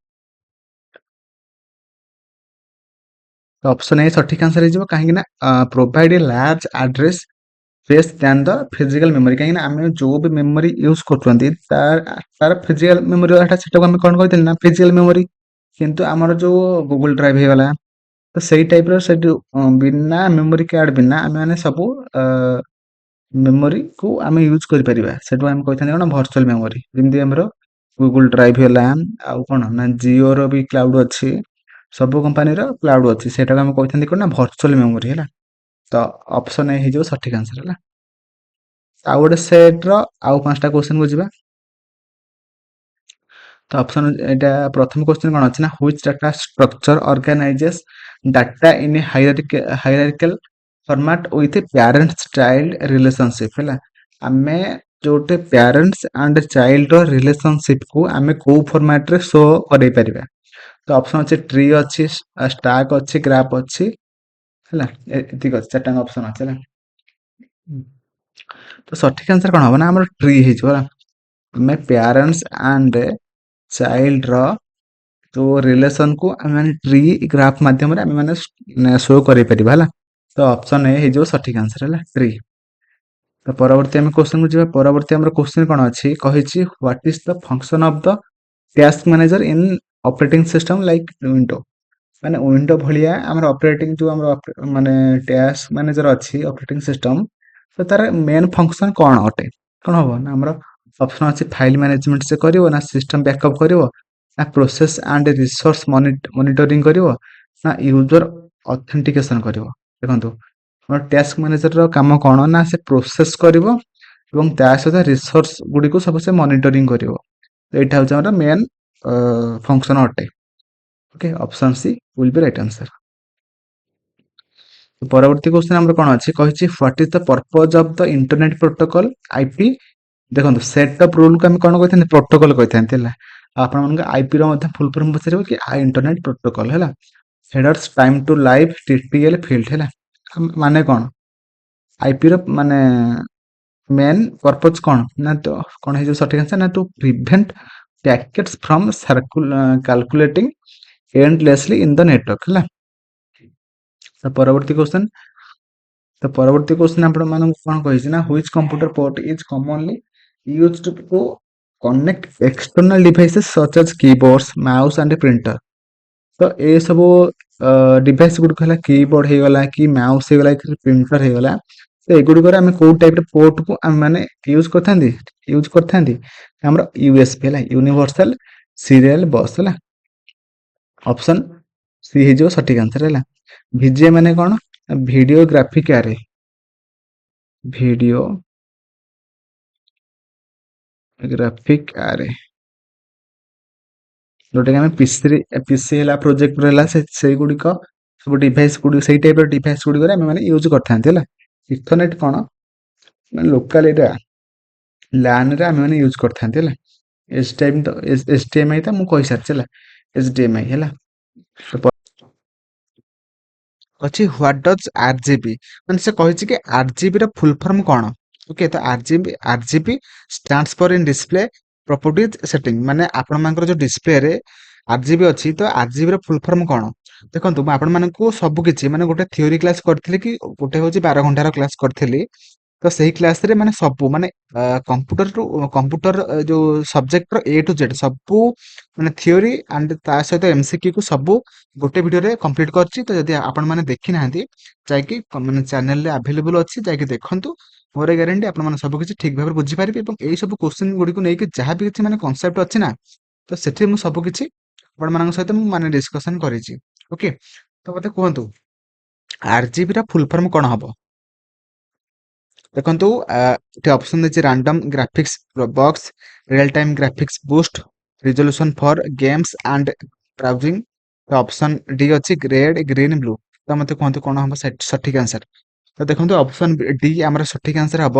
ଅପସନ ଏ ସଠିକ ଆନ୍ସର ହେଇଯିବ କାହିଁକି ନା ପ୍ରୋଭାଇଡ ଏ ଲାର୍ଜ ଆଡ୍ରେସ ସ୍ପେସ୍ ଦ୍ୟାନ୍ ଦ ଫିଜିକାଲ ମେମୋରି କାହିଁକି ନା ଆମେ ଯୋଉ ବି ମେମୋରି ୟୁଜ କରୁଛନ୍ତି ତାର ଫିଜିକାଲ ମେମୋରି ସେଟାକୁ ଆମେ କଣ କହିଥିଲେ ନା ଫିଜିକାଲ ମେମୋରି। କିନ୍ତୁ ଆମର ଯୋଉ ଗୁଗୁଲ ଡ୍ରାଇଭ ହେଇଗଲା ତ ସେଇ ଟାଇପ ର ସେଠୁ ବିନା ମେମୋରି କାର୍ଡ ବିନା ଆମେ ମାନେ ସବୁ ମେମୋରି କୁ ଆମେ ୟୁଜ କରିପାରିବା ସେଠୁ ଆମେ କହିଥାନ୍ତି କଣ ଭର୍ଚୁଆଲ ମେମୋରି। ଯେମିତି ଆମର ଗୁଗୁଲ ଡ୍ରାଇଭ ହେଲା ଆଉ କଣ ନା ଜିଓ ର ବି କ୍ଲାଉଡ ଅଛି ସବୁ କମ୍ପାନୀର କ୍ଲାଉଡ୍ ଅଛି, ସେଇଟାକୁ ଆମେ କହିଥାନ୍ତି କ'ଣ ନା ଭର୍ଚୁଆଲ୍ ମେମୋରି ହେଲା। ତ ଅପସନ୍ ଏ ହେଇଯିବ ସଠିକ୍ ଆନ୍ସର୍ ହେଲା। ଆଉ ଗୋଟେ ସେଟ୍‌ର ଆଉ 5ଟା କ୍ୱେଶ୍ଚନ୍‌କୁ ଯିବା। ତ ଅପସନ୍ ଏଇଟା ପ୍ରଥମ କ୍ୱେଶ୍ଚନ୍ କ'ଣ ଅଛି ନା which data structure organises data in a hierarchical format with parents child relationship ହେଲା। ଆମେ ଯୋଉଠି ପ୍ୟାରେଣ୍ଟସ୍ ଆଣ୍ଡ ଚାଇଲ୍ଡର ରିଲେସନସିପ୍‌କୁ ଆମେ କୋଉ ଫର୍ମାଟ୍‌ରେ ଶୋ କରେଇ ପାରିବା। ତ ଅପସନ୍ ଅଛି ଟ୍ରି ଅଛି, ଷ୍ଟାକ୍ ଅଛି, ଗ୍ରାଫ୍ ଅଛି ହେଲା। ଏତିକି ଅଛି, 4ଟା ଅପସନ୍ ଅଛି ହେଲା। ତ ସଠିକ୍ ଆନ୍ସର୍ କ'ଣ ହବ ନା ଆମର ଟ୍ରି ହେଇଯିବ ହେଲା। ଆମେ ପ୍ୟାରେଣ୍ଟସ୍ ଆଣ୍ଡ ଚାଇଲ୍ଡର ଯୋଉ ରିଲେସନକୁ ଆମେମାନେ ଟ୍ରି ଗ୍ରାଫ୍ ମାଧ୍ୟମରେ ଆମେମାନେ ଶୋ କରେଇ ପାରିବା ହେଲା। ତ ଅପସନ୍ ଏ ହେଇଯିବ ସଠିକ୍ ଆନ୍ସର୍ ହେଲା, ଟ୍ରି। ତ ପରବର୍ତ୍ତୀ ଆମେ କ୍ୱେଶ୍ଚନ୍‌କୁ ଯିବା। ପରବର୍ତ୍ତୀ ଆମର କ୍ୱେଶ୍ଚନ୍ କ'ଣ ଅଛି, କହିଛି what is the function of the task manager in operating system like window. ମାନେ ୱିଣ୍ଡୋ ଭଳିଆ ଆମର ଅପରେଟିଂ ଯୋଉ ଆମର ମାନେ ଟାସ୍କ ମ୍ୟାନେଜର ଅଛି ଅପରେଟିଂ ସିଷ୍ଟମ୍, ତ ତାର ମେନ୍ ଫଙ୍କସନ୍ କ'ଣ ଅଟେ? କ'ଣ ହବ ନା ଆମର ଅପସନ୍ ଅଛି ଫାଇଲ୍ ମ୍ୟାନେଜମେଣ୍ଟ ସେ କରିବ, ନା ସିଷ୍ଟମ୍ ବ୍ୟାକଅପ୍ କରିବ, ନା ପ୍ରୋସେସ୍ ଆଣ୍ଡ ରିସୋର୍ସ ମନିଟରିଂ କରିବ, ନା ୟୁଜର ଅଥେଣ୍ଟିକେସନ୍ କରିବ। ଦେଖନ୍ତୁ ଆମର ଟାସ୍କ ମ୍ୟାନେଜରର କାମ କ'ଣ ନା ସେ ପ୍ରୋସେସ୍ କରିବ ଏବଂ ତା ସହିତ ରିସୋର୍ସ ଗୁଡ଼ିକୁ ସବୁ ସେ ମନିଟରିଂ କରିବ। ଏଇଟା ହେଉଛି ଆମର ମେନ୍ ଫଙ୍କସନ୍ ଅଟେ। Okay, option C will be right answer. ପରବର୍ତ୍ତୀ କ୍ୱେଶ୍ଚନ୍ ଆମର କ'ଣ ଅଛି, କହିଛି what is the purpose of the internet protocol IP. ଦେଖନ୍ତୁ ସେଟ୍ ଅଫ୍ ରୁଲ୍‌କୁ ଆମେ କ'ଣ କହିଥାନ୍ତି, ପ୍ରୋଟୋକଲ୍ କହିଥାନ୍ତି ହେଲା। ଆପଣମାନଙ୍କୁ ଆଇପିର ମଧ୍ୟ ଫୁଲ୍ ଫର୍ମ ପଚାରିବ କି ଇଣ୍ଟରନେଟ୍ ପ୍ରୋଟୋକଲ୍ ହେଲା। Headers time to live TTL field ହେଲା। ମାନେ କ'ଣ ଆଇପିର ମାନେ ମେନ୍ ପର୍ପଜ୍ କ'ଣ ନା, ତ କ'ଣ ହେଇଯିବ ସଠିକ୍ ଆନ୍ସର୍ ନା to prevent packets from calculating endlessly in the network ହେଲା। ତ ପରବର୍ତ୍ତୀ କ୍ୱେଶ୍ଚନ୍ ଆପଣମାନଙ୍କୁ କ'ଣ କହିଛି ନା which computer port is commonly used to connect external devices such as keyboards, mouse and printer. ତ ଏସବୁ ଡିଭାଇସ୍ ଗୁଡ଼ିକ ହେଲା କିବୋର୍ଡ ହେଇଗଲା କି ମାଉସ୍ ହେଇଗଲା କି ପ୍ରିଣ୍ଟର ହେଇଗଲା। ତ ଏଗୁଡ଼ିକରେ ଆମେ କୋଉ ଟାଇପ୍ର ପୋର୍ଟକୁ ଆମେ ମାନେ ୟୁଜ୍ କରିଥାନ୍ତି ଆମର ୟୁଏସବି ହେଲା, ୟୁନିଭର୍ସାଲ ସିରିଆଲ ବସ୍ ହେଲା। ଅପସନ୍ ସି ହେଇଯିବ ସଠିକ୍ ଆନ୍ସର୍ ହେଲା। ଭିଜିଏ ମାନେ କ'ଣ, ଭିଡ଼ିଓ ଗ୍ରାଫିକ୍ ଆରେ, ଭିଡ଼ିଓ ଗ୍ରାଫିକ୍ ଆରେ ଯୋଉଟାକି ଆମେ ପିସି ହେଲା, ପ୍ରୋଜେକ୍ଟର ହେଲା, ସେଇଗୁଡ଼ିକ ସବୁ ଡିଭାଇସ୍ ଗୁଡ଼ିକ ସେଇ ଟାଇପ୍ର ଡିଭାଇସ୍ ଗୁଡ଼ିକରେ ଆମେ ମାନେ ୟୁଜ୍ କରିଥାନ୍ତି ହେଲା। ଇଥରନେଟ୍ କ'ଣ ମାନେ ଲୋକାଲ ଏରିଆ ଲ୍ୟାନ୍‌ରେ ଆମେ ମାନେ ୟୁଜ୍ କରିଥାନ୍ତି ହେଲା। HDMI ତ ମୁଁ କହିସାରିଛି ହେଲା, HDMI ହେଲା। ଅଛି ହ୍ୱାଟ୍ ଡଜ୍ ଆର୍‌ଜିବି, ମାନେ ସେ କହିଛି କି ଆର୍‌ଜିବିର ଫୁଲ୍ ଫର୍ମ କ'ଣ। ଓକେ, ତ RGB stands for in display properties setting. ମାନେ ଆପଣମାନଙ୍କର ଯୋଉ ଡିସପ୍ଲେରେ ଆର୍‌ଜିବି ଅଛି, ତ ଆର୍‌ଜିବିର ଫୁଲ୍ ଫର୍ମ କ'ଣ? ଦେଖନ୍ତୁ ମୁଁ ଆପଣମାନଙ୍କୁ ସବୁ କିଛି ମାନେ ଗୋଟେ ଥିଓରି କ୍ଲାସ୍ କରିଥିଲି କି ଗୋଟେ ହେଉଛି 12 ଘଣ୍ଟାର କ୍ଲାସ୍ କରିଥିଲି। ତ ସେଇ କ୍ଲାସ୍‌ରେ ମାନେ ସବୁ ମାନେ କମ୍ପ୍ୟୁଟର ଯୋଉ ସବଜେକ୍ଟର A to Z ସବୁ ମାନେ ଥିଓରି ଆଣ୍ଡ ତା ସହିତ MCQକୁ ସବୁ ଗୋଟେ ଭିଡ଼ିଓରେ କମ୍ପ୍ଲିଟ୍ କରିଛି। ତ ଯଦି ଆପଣମାନେ ଦେଖିନାହାନ୍ତି ଯାଇକି ମାନେ ଚ୍ୟାନେଲରେ ଆଭେଲେବୁଲ୍ ଅଛି, ଯାଇକି ଦେଖନ୍ତୁ। ମୋର ଗ୍ୟାରେଣ୍ଟି ଆପଣମାନେ ସବୁ କିଛି ଠିକ୍ ଭାବରେ ବୁଝିପାରିବେ ଏବଂ ଏଇ ସବୁ କ୍ୱେଶ୍ଚିନ୍ ଗୁଡ଼ିକୁ ନେଇକି ଯାହା ବି କିଛି ମାନେ କନସେପ୍ଟ ଅଛି ନା, ତ ସେଠି ମୁଁ ସବୁ କିଛି ଆପଣମାନଙ୍କ ସହିତ ମୁଁ ମାନେ ଡିସ୍କସନ୍ କରିଛି। ଓକେ, ତ ମୋତେ କୁହନ୍ତୁ ଆର୍‌ଜିବିର ଫୁଲ୍ ଫର୍ମ କ'ଣ ହବ? ଦେଖନ୍ତୁ ଏଠି ଅପସନ୍ ଦେଇଛି random graphics box, real time graphics boost, resolution for games and browsing. ତ ଅପସନ୍ ଡି ଅଛି ରେଡ୍, ଗ୍ରୀନ୍, ବ୍ଲୁ। ତ ମୋତେ କୁହନ୍ତୁ କ'ଣ ହବ ସଠିକ୍ ଆନ୍ସର୍। ତ ଦେଖନ୍ତୁ ଅପସନ୍ ଡି ଆମର ସଠିକ୍ ଆନ୍ସର୍ ହବ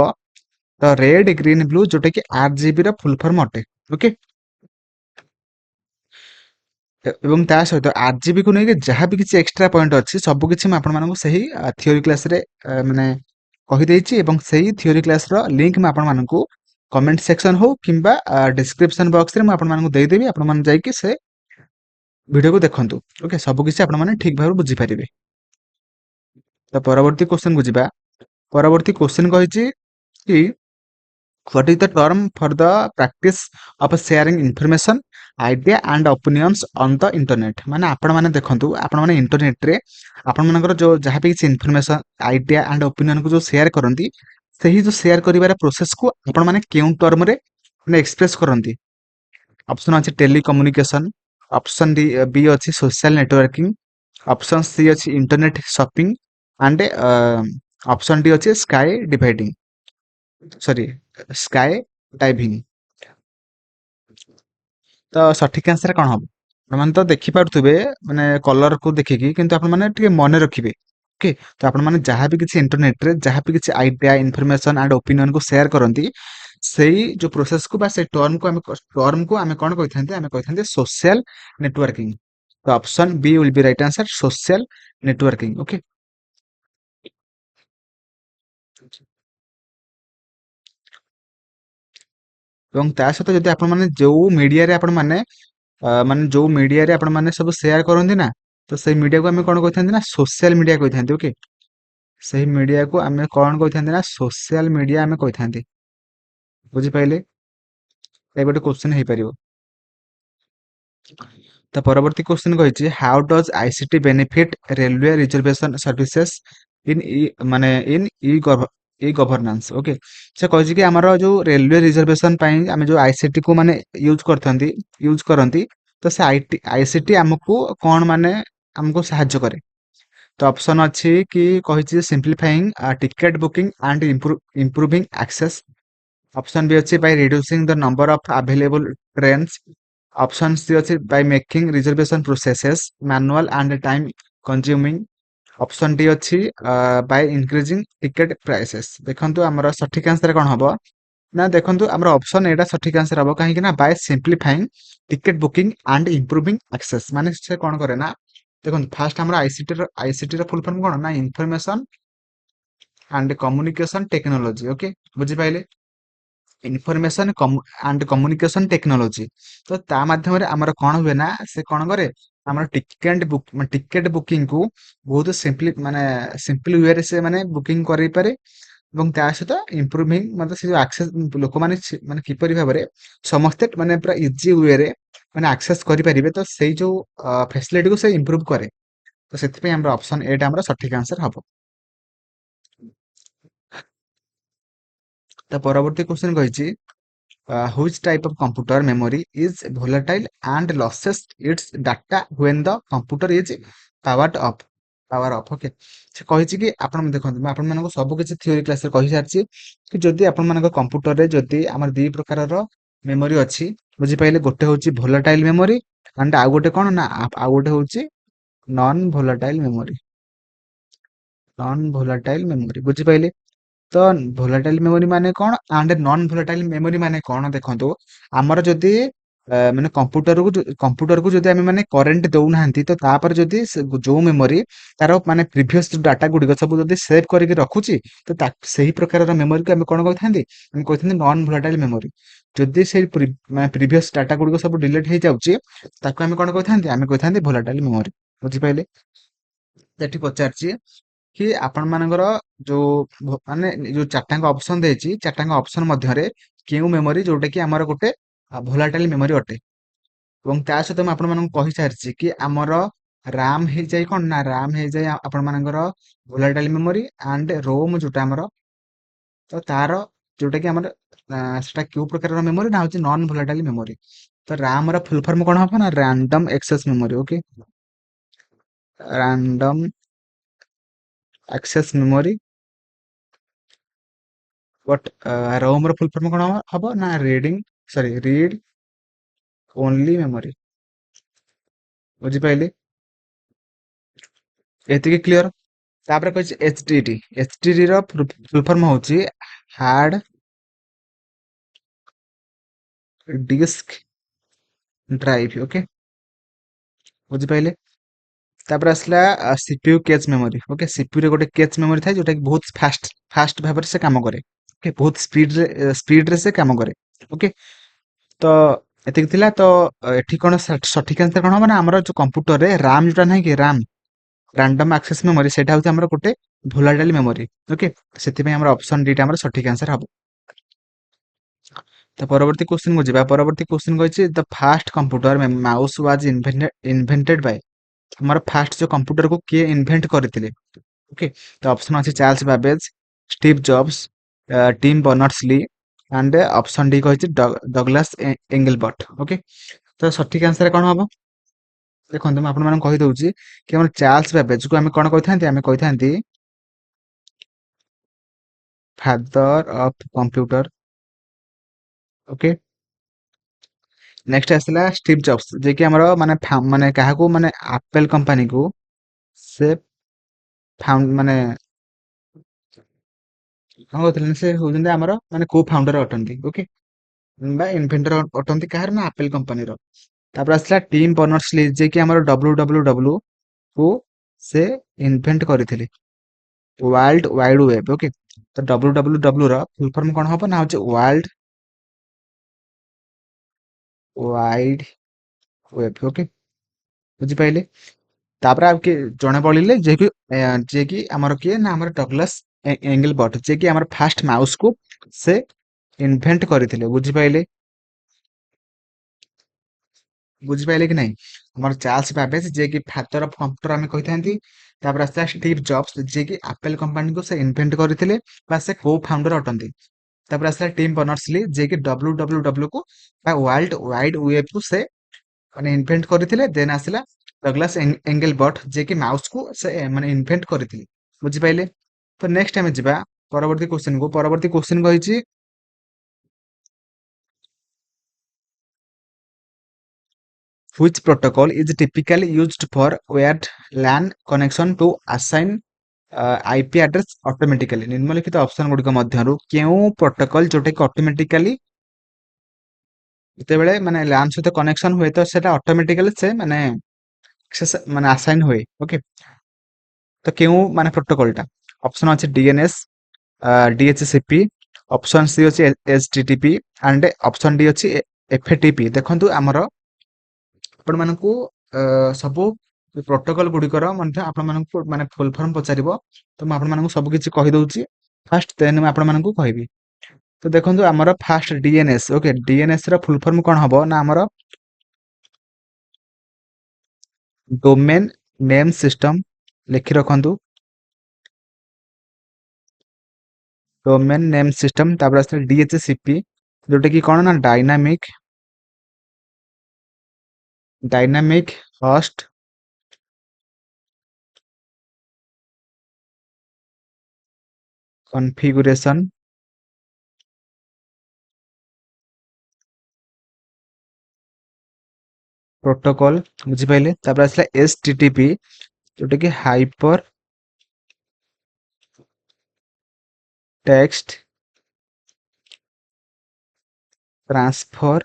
ତ ରେଡ୍, ଗ୍ରୀନ୍, ବ୍ଲୁ, ଯୋଉଟାକି ଆର୍‌ଜିବିର ଫୁଲ୍ ଫର୍ମ ଅଟେ। ଓକେ, ଏବଂ ତା ସହିତ ଆର୍‌ଜିବିକୁ ନେଇକି ଯାହା ବି କିଛି ଏକ୍ସଟ୍ରା ପଏଣ୍ଟ ଅଛି ସବୁ କିଛି ମୁଁ ଆପଣମାନଙ୍କୁ ସେହି ଥିଓରି କ୍ଲାସ୍‌ରେ ମାନେ କହିଦେଇଛି ଏବଂ ସେଇ ଥିଓରି କ୍ଲାସ୍‌ର ଲିଙ୍କ୍ ମୁଁ ଆପଣମାନଙ୍କୁ କମେଣ୍ଟ ସେକ୍ସନ୍ ହଉ କିମ୍ବା ଡିସ୍କ୍ରିପ୍ସନ୍ ବକ୍ସରେ ମୁଁ ଆପଣମାନଙ୍କୁ ଦେଇଦେବି। ଆପଣମାନେ ଯାଇକି ସେ ଭିଡ଼ିଓକୁ ଦେଖନ୍ତୁ। ଓକେ, ସବୁ କିଛି ଆପଣମାନେ ଠିକ୍ ଭାବରେ ବୁଝିପାରିବେ। ତ ପରବର୍ତ୍ତୀ କ୍ୱେଶ୍ଚନ୍‌କୁ ଯିବା। ପରବର୍ତ୍ତୀ କ୍ୱେଶ୍ଚନ୍ କହିଛି କି what is the term for the practice of sharing information, idea and opinions on the internet. ମାନେ ଆପଣମାନେ ଦେଖନ୍ତୁ, ଆପଣମାନେ ଇଣ୍ଟରନେଟ୍‌ରେ ଆପଣମାନଙ୍କର ଯୋଉ ଯାହା ବି କିଛି ଇନଫର୍ମେସନ୍, ଆଇଡ଼ିଆ ଆଣ୍ଡ ଓପିନିଅନ୍‌କୁ ଯୋଉ ସେୟାର କରନ୍ତି, ସେହି ଯୋଉ ସେୟାର କରିବାର ପ୍ରୋସେସ୍‌କୁ ଆପଣମାନେ କେଉଁ ଟର୍ମରେ ମାନେ ଏକ୍ସପ୍ରେସ୍ କରନ୍ତି? ଅପସନ୍ ଅଛି ଟେଲିକମ୍ୟୁନିକେସନ୍, ଅପସନ୍ ଡି ବି ଅଛି ସୋସିଆଲ ନେଟୱାର୍କିଂ, ଅପସନ୍ ସି ଅଛି internet shopping and option D ଅଛି ସ୍କାଏ ଡିଭାଇଡିଂ ସରି ସ୍କାଏ ଡାଇଭିଂ। ତ ସଠିକ ଆନ୍ସର କଣ ହବ? ଆପଣମାନେ ତ ଦେଖିପାରୁଥିବେ ମାନେ କଲରକୁ ଦେଖିକି, କିନ୍ତୁ ଆପଣମାନେ ଟିକେ ମନେ ରଖିବେ। ଓକେ, ତ ଆପଣମାନେ ଯାହା ବି କିଛି ଇଣ୍ଟରନେଟରେ ଯାହା ବି କିଛି ଆଇଡିଆ ଇନଫର୍ମେସନ ଆଣ୍ଡ ଓପିନିଅନକୁ ସେୟାର କରନ୍ତି, ସେଇ ଯୋଉ ପ୍ରୋସେସକୁ ବା ସେଇ ଟର୍ମକୁ ଆମେ କଣ କହିଥାନ୍ତି? ଆମେ କହିଥାନ୍ତି ସୋସିଆଲ ନେଟୱାର୍କିଂ। ତ option B will be right answer, social networking. Okay, ଏବଂ ତା ସହିତ ଯଦି ଆପଣମାନେ ଯୋଉ ମିଡିଆରେ ଆପଣମାନେ ମାନେ ଯୋଉ ମିଡିଆରେ ଆପଣମାନେ ସବୁ ସେୟାର କରନ୍ତି ନା, ତ ସେଇ ମିଡିଆକୁ ଆମେ କଣ କହିଥାନ୍ତି ନା ସୋସିଆଲ ମିଡିଆ କହିଥାନ୍ତି। ଓକେ, ସେହି ମିଡିଆକୁ ଆମେ କଣ କହିଥାନ୍ତି ନା ସୋସିଆଲ ମିଡିଆ ଆମେ କହିଥାନ୍ତି। ବୁଝିପାରିଲେ? ଏ ଗୋଟେ କ୍ୱେଶ୍ଚିନ୍ ହେଇପାରିବ। ତ ପରବର୍ତ୍ତୀ କ୍ୱେଶ୍ଚିନ୍ କହିଛି how does ICT benefit railway reservation services in ମାନେ ଇନ୍ ଇ ଗଭର୍ନାନ୍ସ। ଓକେ, ସେ କହିଛି କି ଆମର ଯୋଉ ରେଲୱେ ରିଜର୍ଭେସନ ପାଇଁ ଆମେ ଯୋଉ ଆଇସିଟି କୁ ମାନେ ୟୁଜ କରନ୍ତି, ତ ସେ ଆଇସିଟି ଆମକୁ କଣ ମାନେ ଆମକୁ ସାହାଯ୍ୟ କରେ। ତ ଅପସନ୍ ଅଛି କି କହିଛି simplifying ticket booking and improving access. Option B ଅଛି by reducing the number of available trains. Option C ଅଛି by making reservation processes manual and time consuming. Option D ଅଛି ବାଇ ଇନକ୍ରିଜିଂ ଟିକେଟ୍ ପ୍ରାଇସେସ୍। ଦେଖନ୍ତୁ ଆମର ସଠିକ answer କଣ ହବ ନା, ଦେଖନ୍ତୁ ଆମର ଅପସନ୍ ଏଟା ସଠିକ ଆନ୍ସର ହବ, କାହିଁକି ନା by simplifying ticket booking and improving access. ମାନେ ସେ କଣ କରେ ନା, ଦେଖନ୍ତୁ ଫାଷ୍ଟ ଆମର ଆଇସିଟି ର ଫୁଲ ଫର୍ମ କଣ ନା information and communication technology. Okay, ବୁଝିପାରିଲେ? Information and communication technology. ତ ତା ମାଧ୍ୟମରେ ଆମର କଣ ହୁଏ ନା, ସେ କଣ କରେ ଆମର ଟିକେଟ ବୁକିଂ କୁ ବହୁତ ସିମ୍ପଲି ୱେରେ ସେ ମାନେ ବୁକିଂ କରିପାରେ। ଏବଂ ତା ସହିତ ଇମ୍ପ୍ରୁଭିଂ ମାନେ ସେ ଯୋଉ ଆକ୍ସେସ ଲୋକମାନେ ମାନେ କିପରି ଭାବରେ ସମସ୍ତେ ମାନେ ପୁରା ଇଜି ୱେରେ ମାନେ ଆକ୍ସେସ କରିପାରିବେ, ତ ସେଇ ଯୋଉ ଫ୍ୟାସିଲିଟିକୁ ସେ ଇମ୍ପ୍ରୁଭ କରେ। ତ ସେଥିପାଇଁ ଆମର ଅପସନ ଏଟା ଆମର ସଠିକ ଆନ୍ସର ହବ। ତ ପରବର୍ତ୍ତୀ କ୍ୱେଶ୍ଚନ କହିଛି which type of computer memory is volatile and losses its data when the computer is powered off power off। Okay, ସେ କହିଛି କି ଆପଣ ଦେଖନ୍ତୁ, ମୁଁ ଆପଣମାନଙ୍କୁ ସବୁ କିଛି ଥିଓରି କ୍ଲାସରେ କହିସାରିଛି କି ଯଦି ଆପଣମାନଙ୍କ କମ୍ପ୍ୟୁଟରରେ ଯଦି ଆମର ଦି ପ୍ରକାରର ମେମୋରି ଅଛି, ବୁଝିପାରିଲେ? ଗୋଟେ ହଉଛି ଭୋଲାଟାଇଲ ମେମୋରି ଆଣ୍ଡ ଆଉ ଗୋଟେ କଣ ନା ଆଉ ଗୋଟେ ହଉଛି ନନ୍ ଭୋଲାଟାଇଲ ମେମୋରି। ନନ୍ ଭୋଲାଟାଇଲ ମେମୋରି, ବୁଝିପାରିଲେ? ତ ଭୋଲାଟାଇଲ ମେମୋରି ମାନେ କଣ ଆଣ୍ଡ ନନ୍ ଭୋଲାଟାଇଲ ମେମୋରି ମାନେ କଣ? ଦେଖନ୍ତୁ, ଆମର ଯଦି ମାନେ କମ୍ପ୍ୟୁଟରକୁ ଯଦି ଆମେ ମାନେ କରେଣ୍ଟ ଦଉନାହାନ୍ତି, ତ ତାପରେ ଯଦି ଯୋଉ ମେମୋରି ତାର ମାନେ ପ୍ରିଭିୟସ ଡାଟା ଗୁଡିକ ସବୁ ଯଦି ସେଭ୍ କରିକି ରଖୁଛି, ତ ସେହି ପ୍ରକାରର ମେମୋରିକୁ ଆମେ କଣ କହିଥାନ୍ତି? ଆମେ କହିଥାନ୍ତି ନନ୍ ଭୋଲାଟାଇଲ ମେମୋରି। ଯଦି ସେଇ ପ୍ରିଭିୟସ ଡାଟା ଗୁଡିକ ସବୁ ଡିଲିଟ ହେଇଯାଉଛି, ତାକୁ ଆମେ କଣ କହିଥାନ୍ତି? ଆମେ କହିଥାନ୍ତି ଭୋଲାଟାଇଲ ମେମୋରି। ବୁଝିପାରିଲେ? ଏଠି ପଚାରିଛି କି ଆପଣ ମାନଙ୍କର ଯୋଉ ମାନେ ଯୋଉ ଚାରିଟାଙ୍କ ଅପସନ ଦେଇଛି, ଚାରିଟାଙ୍କ ଅପସନ ମଧ୍ୟରେ କେଉଁ ମେମୋରି ଯୋଉଟା କି ଆମର ଗୋଟେ ଭୋଲାଟାଇଲ ମେମୋରି ଅଟେ। ଏବଂ ତା ସହିତ ମୁଁ ଆପଣମାନଙ୍କୁ କହିସାରିଛି କି ଆମର ରାମ୍ ହେଇଯାଏ କଣ ନା, ରାମ୍ ହେଇଯାଏ ଆପଣ ମାନଙ୍କର ଭୋଲାଟାଇଲ ମେମୋରି ଆଣ୍ଡ ରୋମ୍ ଯୋଉଟା ଆମର, ତ ତାର ଯୋଉଟା କି ଆମର ସେଟା କେଉଁ ପ୍ରକାରର ମେମୋରି ନା ହଉଛି ନନ୍ ଭୋଲାଟାଇଲ ମେମୋରି। ତ ରାମ୍ ର ଫୁଲ ଫର୍ମ କଣ ହବ ନା random access memory. Okay, random access memory. But Rome ର ଫୁଲ ଫର୍ମ କଣ ହବ ନା ରିଡ୍ ଓନଲି ମେମୋରି। ବୁଝିପାରିଲେ? ଏତିକି କ୍ଲିୟର? ତାପରେ କହିଛି HDD। HDD ର ଫୁଲ ଫର୍ମ ହଉଛି ହାର୍ଡ ଡିସ୍କ ଡ୍ରାଇଭ୍। ଓକେ, ବୁଝିପାରିଲେ? ତାପରେ ଆସିଲା CPU କେଚ୍ ମେମୋରି। ଓକେ, CPU ରେ ଗୋଟେ କେଚ୍ ମେମୋରି ଥାଏ ଯୋଉଟା କି ବହୁତ ଫାଷ୍ଟ ଭାବରେ ସେ କାମ କରେ। ଓକେ, ବହୁତ ସ୍ପିଡରେ ସେ କାମ କରେ। ଓକେ, ତ ଏତିକି ଥିଲା। ତ ଏଠି କଣ ସଠିକ ଆନ୍ସର କଣ ହବ ନା, ଆମର ଯୋଉ କମ୍ପ୍ୟୁଟରରେ ରାମ୍ ଯୋଉଟା ନାହିଁ କି ରାଣ୍ଡମ ଆକ୍ସେସ ମେମୋରି, ସେଇଟା ହଉଛି ଆମର ଗୋଟେ ଭୋଲାଟାଇଲ ମେମୋରି। ଓକେ, ସେଥିପାଇଁ ଆମର ଅପସନ ଡି ଟା ଆମର ସଠିକ ଆନ୍ସର ହବ। ତ ପରବର୍ତ୍ତୀ କ୍ୱେଶ୍ଚିନ୍ କୁ ଯିବା। ପରବର୍ତ୍ତୀ କ୍ୱେଶ୍ଚିନ୍ କହିଛି the first computer mouse was invented by. ଆମର ଫାଷ୍ଟ ଯୋଉ କମ୍ପ୍ୟୁଟରକୁ କିଏ ଇନଭେଣ୍ଟ କରିଥିଲେ? ଓକେ, ତ ଅପସନ ଅଛି Charles Babbage, Steve Jobs, Tim Berners Lee and option D କହିଛି ଡଗଲାସ ଏଙ୍ଗଲବର୍ଟ। ଓକେ, ତ ସଠିକ ଆନ୍ସର କଣ ହବ? ଦେଖନ୍ତୁ ମୁଁ ଆପଣମାନଙ୍କୁ କହିଦଉଛି କି ଆମର ଚାର୍ଲସ ବାବେଜକୁ ଆମେ କଣ କହିଥାନ୍ତି, ଆମେ କହିଥାନ୍ତି father of computer. Okay, next ଆସିଲା ଷ୍ଟିଭ ଜବ୍ସ, ଯିଏକି ଆମର ମାନେ କାହାକୁ ମାନେ ଆପେଲ କମ୍ପାନୀକୁ ସେ ମାନେ କଣ କହୁଥିଲେ ନା, ସେ ହଉଛନ୍ତି ଆମର ମାନେ କୋ ଫାଉଣ୍ଡର ଅଟନ୍ତି। ଓକେ, ବା ଇନଭେଣ୍ଟର ଅଟନ୍ତି କାହାର ନା ଆପେଲ କମ୍ପାନୀର। ତାପରେ ଆସିଲା ଟିମ୍ ବର୍ନର୍ସ-ଲି, ଯିଏକି ଆମର WWW କୁ ସେ ଇନଭେଣ୍ଟ କରିଥିଲେ, ୱାର୍ଲଡ ୱାଇଡ ୱେବ। ଓକେ, ତ WWW ର ଫୁଲ ଫର୍ମ କଣ ହବ ନା ହଉଛି ୱାର୍ଲଡ ୱାଇଡ ୱେବ। ଓକେ, ବୁଝିପାଇଲେ। ତାପରେ ଆଉ କିଏ ଜଣେ ବଳିଲେ, ଯିଏକି ଆମର କିଏ ନା ଆମର ଡଗଲସ ଏଙ୍ଗେଲବର୍ଟ, ଯିଏକି ଆମର ଫାଷ୍ଟ ମାଉସ କୁ ସେ ଇନଭେଣ୍ଟ କରିଥିଲେ। ବୁଝିପାଇଲେ, ବୁଝିପାଇଲେ କି ନାହିଁ। ଆମର ଚାର୍ଲସ ବାବେଜ, ଯିଏକି ଫାଦର ଅଫ କମ୍ପ୍ୟୁଟର ଆମେ କହିଥାନ୍ତି। ତାପରେ ଆସିଲା ଷ୍ଟିଭ ଜବ୍ସ, ଯିଏକି ଆପେଲ କମ୍ପାନୀକୁ ସେ ଇନଭେଣ୍ଟ କରିଥିଲେ ବା ସେ କୋ ଫାଉଣ୍ଡର ଅଟନ୍ତି। ତାପରେ ଆସିଲା ଟିମ୍ ବର୍ନର୍ସ-ଲି, ଯିଏକି WWW କୁ ବା ୱାର୍ଲଡ ୱାଇଡ ୱେବ କୁ ସେ ମାନେ ଇନଭେଣ୍ଟ କରିଥିଲେ। ଦେନ୍ ଆସିଲା ଡଗଲାସ ଏଙ୍ଗେଲବର୍ଟ, ଯିଏକି ମାଉସ କୁ ସେ ମାନେ ଇନଭେଣ୍ଟ କରିଥିଲେ। ବୁଝିପାଇଲେ। ତ ନେକ୍ସଟ ଆମେ ଯିବା ପରବର୍ତ୍ତୀ କ୍ୱେଶ୍ଚନ କୁ। ପରବର୍ତ୍ତୀ କ୍ୱେଶ୍ଚନ କହିଛି which protocol is typically used for wired LAN connection to assign IP address automatically। ନିମ୍ନଲିଖିତ ଅପସନ ଗୁଡିକ ମଧ୍ୟରୁ କେଉଁ ପ୍ରୋଟୋକଲ ଯୋଉଟା କି ଅଟୋମେଟିକାଲି ଯେତେବେଳେ ମାନେ LAN ସହିତ କନେକ୍ସନ ହୁଏ ତ ସେଟା ଅଟୋମେଟିକାଲି ସେ ମାନେ ଆସାଇନ ହୁଏ। ଓକେ, ତ କେଉଁ ମାନେ ପ୍ରୋଟୋକଲଟା? ଅପସନ ଅଛି DNS, DHCP, ଅପସନ ସି ଅଛି HTTP ଆଣ୍ଡ ଅପସନ ଡି ଅଛି FTP। ଦେଖନ୍ତୁ ଆମର ଆପଣମାନଙ୍କୁ ସବୁ ପ୍ରୋଟୋକଲ ଗୁଡିକର ମଧ୍ୟ ଆପଣମାନଙ୍କୁ ମାନେ ଫୁଲ ଫର୍ମ ପଚାରିବ, ତ ମୁଁ ଆପଣମାନଙ୍କୁ ସବୁ କିଛି କହିଦଉଛି ଫାଷ୍ଟ, ଦେନ୍ ମୁଁ ଆପଣମାନଙ୍କୁ କହିବି। ତ ଦେଖନ୍ତୁ ଆମର ଫାଷ୍ଟ DNS। ଓକେ, DNS ର ଫୁଲ ଫର୍ମ କଣ ହବ ନା ଆମର ଡୋମେନ୍ ନେମ୍ ସିଷ୍ଟମ। ଲେଖି ରଖନ୍ତୁ, ଡୋମେନ୍ ନେମ୍ ସିଷ୍ଟମ। ତାପରେ ଆସିଲା DHCP, ଯୋଉଟା କି କଣ ନା ଡାଇନାମିକ ହଷ୍ଟ କନଫିଗୁରେସନ ପ୍ରୋଟୋକଲ। ବୁଝିପାଇଲେ। ତାପରେ ଆସିଲା HTTP, ଯୋଉଟା କି ହାଇପର ଟେକ୍ସଟ ଟ୍ରାନ୍ସଫର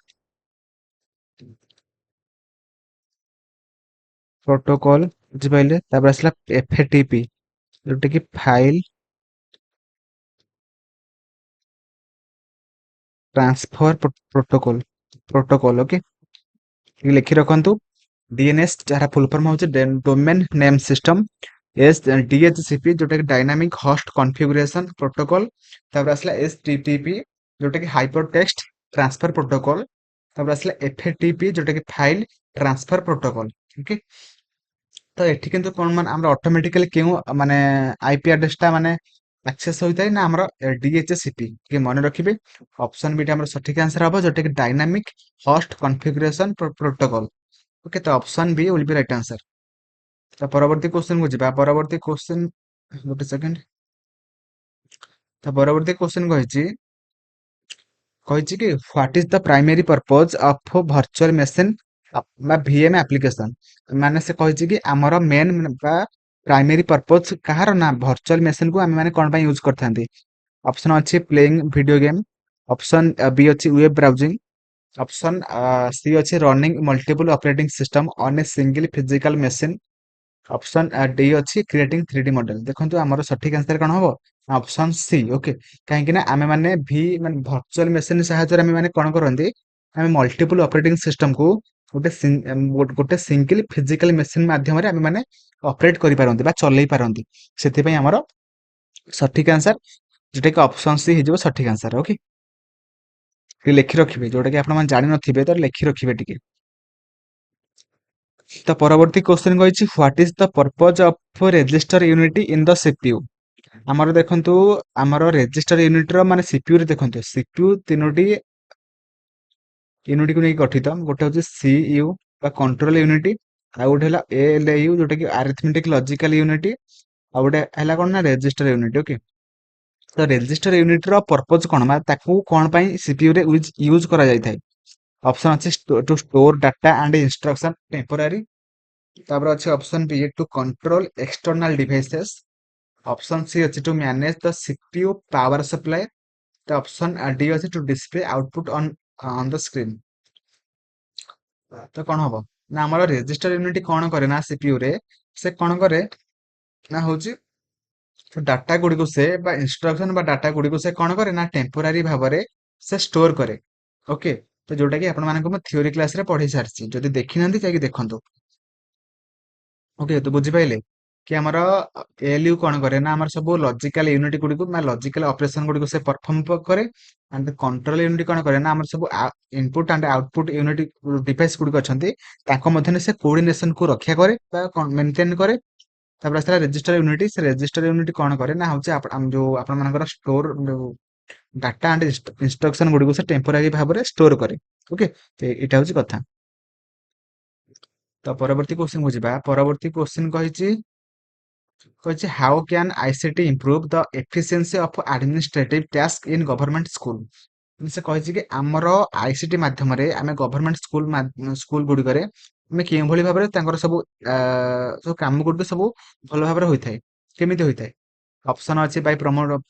ପ୍ରୋଟୋକଲ। ବୁଝିପାଇଲେ। ତାପରେ ଆସିଲା FTP, ଯୋଉଟା କି ଫାଇଲ ଟ୍ରାନ୍ସଫର ପ୍ରୋଟୋକଲ। ଓକେ, ଲେଖି ରଖନ୍ତୁ। DNS ଯାହାର ଫୁଲ ଫର୍ମ ହଉଛି ଡୋମେନ୍ ନେମ୍ ସିଷ୍ଟମ, DHCP ଯୋଉଟା କି ଡାଇନାମିକ ହୋଷ୍ଟ କନଫିଗୁରେସନ ପ୍ରୋଟୋକଲ। ତାପରେ ଆସିଲା HTTP, ଯୋଉଟା କି ହାଇପର ଟେକ୍ସଟ ଟ୍ରାନ୍ସଫର ପ୍ରୋଟୋକଲ। ତାପରେ ଆସିଲା FTP, ଯୋଉଟା କି ଫାଇଲ ଟ୍ରାନ୍ସଫର ପ୍ରୋଟୋକଲ। ଓକେ, ତ ଏଠି କିନ୍ତୁ କଣ ମାନେ ଆମର ଅଟୋମେଟିକାଲି କେଉଁ ମାନେ IP ଆଡ୍ରେସ ଟା ମାନେ ଆକ୍ସେସ ହୋଇଥାଏ ନା ଆମର DHCP। ଟିକେ ମନେ ରଖିବେ, ଅପସନ ବି ଟା ଆମର ସଠିକ ଆନ୍ସର ହବ, ଯୋଉଟା କି ଡାଇନାମିକ ହୋଷ୍ଟ କନଫିଗୁରେସନ ପ୍ରୋଟୋକଲ। ଓକେ, ତ option B will be right answer. ତ ପରବର୍ତ୍ତୀ କ୍ୱେଶ୍ଚନ କୁ ଯିବା। ପରବର୍ତ୍ତୀ କ୍ୱେଶ୍ଚନ, ଗୋଟେ ସେକେଣ୍ଡ। ତ ପରବର୍ତ୍ତୀ କ୍ୱେଶ୍ଚନ କହିଛି କି what is the primary purpose of virtual machine ବା VM ଆପ୍ଲିକେସନ। ମାନେ ସେ କହିଛି କି ଆମର ମେନ୍ ବା ପ୍ରାଇମେରୀ ପର୍ପଜ କାହାର ନା ଭର୍ଚୁଆଲ ମେସିନ କୁ ଆମେ ମାନେ କଣ ପାଇଁ ୟୁଜ କରିଥାନ୍ତି। ଅପସନ ଅଛି ପ୍ଲେଇଙ୍ଗ ଭିଡିଓ ଗେମ୍, ଅପସନ ବି ଅଛି ୱେବ ବ୍ରାଉଜିଂ, ଅପସନ ସି ଅଛି running multiple operating system on a single physical machine, option D ଅଛି କ୍ରିଏଟିଂ 3D ମଡେଲ। ଦେଖନ୍ତୁ ଆମର ସଠିକ ଆନ୍ସର କଣ ହବ, ଅପସନ ସି। ଓକେ, କାହିଁକି ନା ଆମେ ମାନେ ମାନେ ଭର୍ଚୁଆଲ ମେସିନ ସାହାଯ୍ୟରେ ଆମେ ମାନେ କଣ କରନ୍ତି, ଆମେ ମଲ୍ଟିପୁଲ ଅପରେଟିଂ ସିଷ୍ଟମକୁ ଗୋଟେ ସିଙ୍ଗଲ ଫିଜିକାଲ ମେସିନ ମାଧ୍ୟମରେ ଆମେ ମାନେ ଅପରେଟ କରିପାରନ୍ତି ବା ଚଲେଇ ପାରନ୍ତି। ସେଥିପାଇଁ ଆମର ସଠିକ ଆନ୍ସର ଯୋଉଟା କି ଅପସନ ସି ହେଇଯିବ ସଠିକ ଆନ୍ସର। ଓକେ, ଟିକେ ଲେଖି ରଖିବେ, ଯୋଉଟା କି ଆପଣ ମାନେ ଜାଣିନଥିବେ ତ ଲେଖି ରଖିବେ ଟିକେ। ତ ପରବର୍ତ୍ତୀ କ୍ୱେଶ୍ଚନ କହିଛି what is the purpose of register unity in the CPU। ଆମର ଦେଖନ୍ତୁ ଆମର ରେଜିଷ୍ଟର ୟୁନିଟ ର ମାନେ CPU ରେ ଦେଖନ୍ତୁ CPU ତିନୋଟି ୟୁନିଟ କୁ ନେଇ ଗଠିତ। ଗୋଟେ ହଉଛି CU ବା କଣ୍ଟ୍ରୋଲ ୟୁନିଟ, ଆଉ ଗୋଟେ ହେଲା ALU ଯୋଉଟା କି ଆରିଥमेଟିक ଲଜିକାଲ ୟୁନିଟ, ଆଉ ଗୋଟେ ହେଲା କଣ ନା ରେଜିଷ୍ଟର ୟୁନିଟ। ଓକେ, ତ ରେଜିଷ୍ଟର ୟୁନିଟ ର ପର୍ପଜ କଣ, ମାନେ ତାକୁ କଣ ପାଇଁ CPU ରେ ୟୁଜ କରାଯାଇଥାଏ? ଅପସନ ଅଛି to store data and instruction temporary, ତାପରେ ଅଛି option B to control external devices, option C ଅଛି to manage the CPU power supply, ତ ଅପସନ D ଅଛି to display output on the screen. ତ କଣ ହବ ନା ଆମର ରେଜିଷ୍ଟର ୟୁନିଟ କଣ କରେ ନା CPU ରେ ସେ କଣ କରେ ନା ହଉଛି ଡାଟା ଗୁଡିକୁ ସେ ବା ଇନଷ୍ଟ୍ରକ୍ସନ ବା ଡାଟା ଗୁଡିକୁ ସେ କଣ କରେ ନା ଟେମ୍ପୋରାରୀ ଭାବରେ ସେ ଷ୍ଟୋର କରେ। ଓକେ, ତ ଯୋଉଟା କି ଆପଣ ମାନଙ୍କୁ ମୁଁ ଥିଓରି କ୍ଲାସ ରେ ପଢେଇ ସାରିଛି, ଯଦି ଦେଖିନାହାନ୍ତି ଯାଇକି ଦେଖନ୍ତୁ। ଓକେ, ତ ବୁଝିପାଇଲେ କି ଆମର ALU କଣ କରେ ନା ଆମର ସବୁ ଲଜିକାଲ ୟୁନିଟ ଗୁଡିକୁ ବା ଲଜିକାଲ ଅପରେସନ ଗୁଡିକୁ ସେ ପରଫର୍ମ କରେ। ଆଣ୍ଡ କଣ୍ଟ୍ରୋଲ ୟୁନିଟ କଣ କରେ ନା ଆମର ସବୁ input and output unit device ଗୁଡିକ ଅଛନ୍ତି ତାଙ୍କ ମଧ୍ୟରେ ସେ କୋଅର୍ଡିନେସନ କୁ ରକ୍ଷା କରେ ବା ମେଣ୍ଟେନ କରେ। ତାପରେ ଆସିଲା ରେଜିଷ୍ଟର ୟୁନିଟ, ସେ ରେଜିଷ୍ଟର ୟୁନିଟ କଣ କରେ ନା ହଉଛି ଯୋଉ ଆପଣ ମାନଙ୍କର ଷ୍ଟୋର ଡାଟା ଆଣ୍ଡ ଇନଷ୍ଟ୍ରକ୍ସନ ଗୁଡିକୁ ସେ ଟେମ୍ପୋରାରୀ ଭାବରେ ଷ୍ଟୋର କରେ। ଓକେ, ତ ଏଇଟା ହଉଛି କଥା। ତ ପରବର୍ତ୍ତୀ କ୍ୱେଶ୍ଚନ କୁ ଯିବା। ପରବର୍ତ୍ତୀ କ୍ୱେଶ୍ଚନ କହିଛି how can ICT improve the efficiency of administrative task in government school. ସେ କହିଛି କି ଆମର ICT ମାଧ୍ୟମରେ ଆମେ ଗଭର୍ଣ୍ଣମେଣ୍ଟ ସ୍କୁଲ ଗୁଡିକରେ ଆମେ କେଉଁଭଳି ଭାବରେ ତାଙ୍କର ସବୁ କାମ ଗୁଡିକ ସବୁ ଭଲ ଭାବରେ ହୋଇଥାଏ। କେମିତି ହୋଇଥାଏ? ଅପସନ ଅଛି by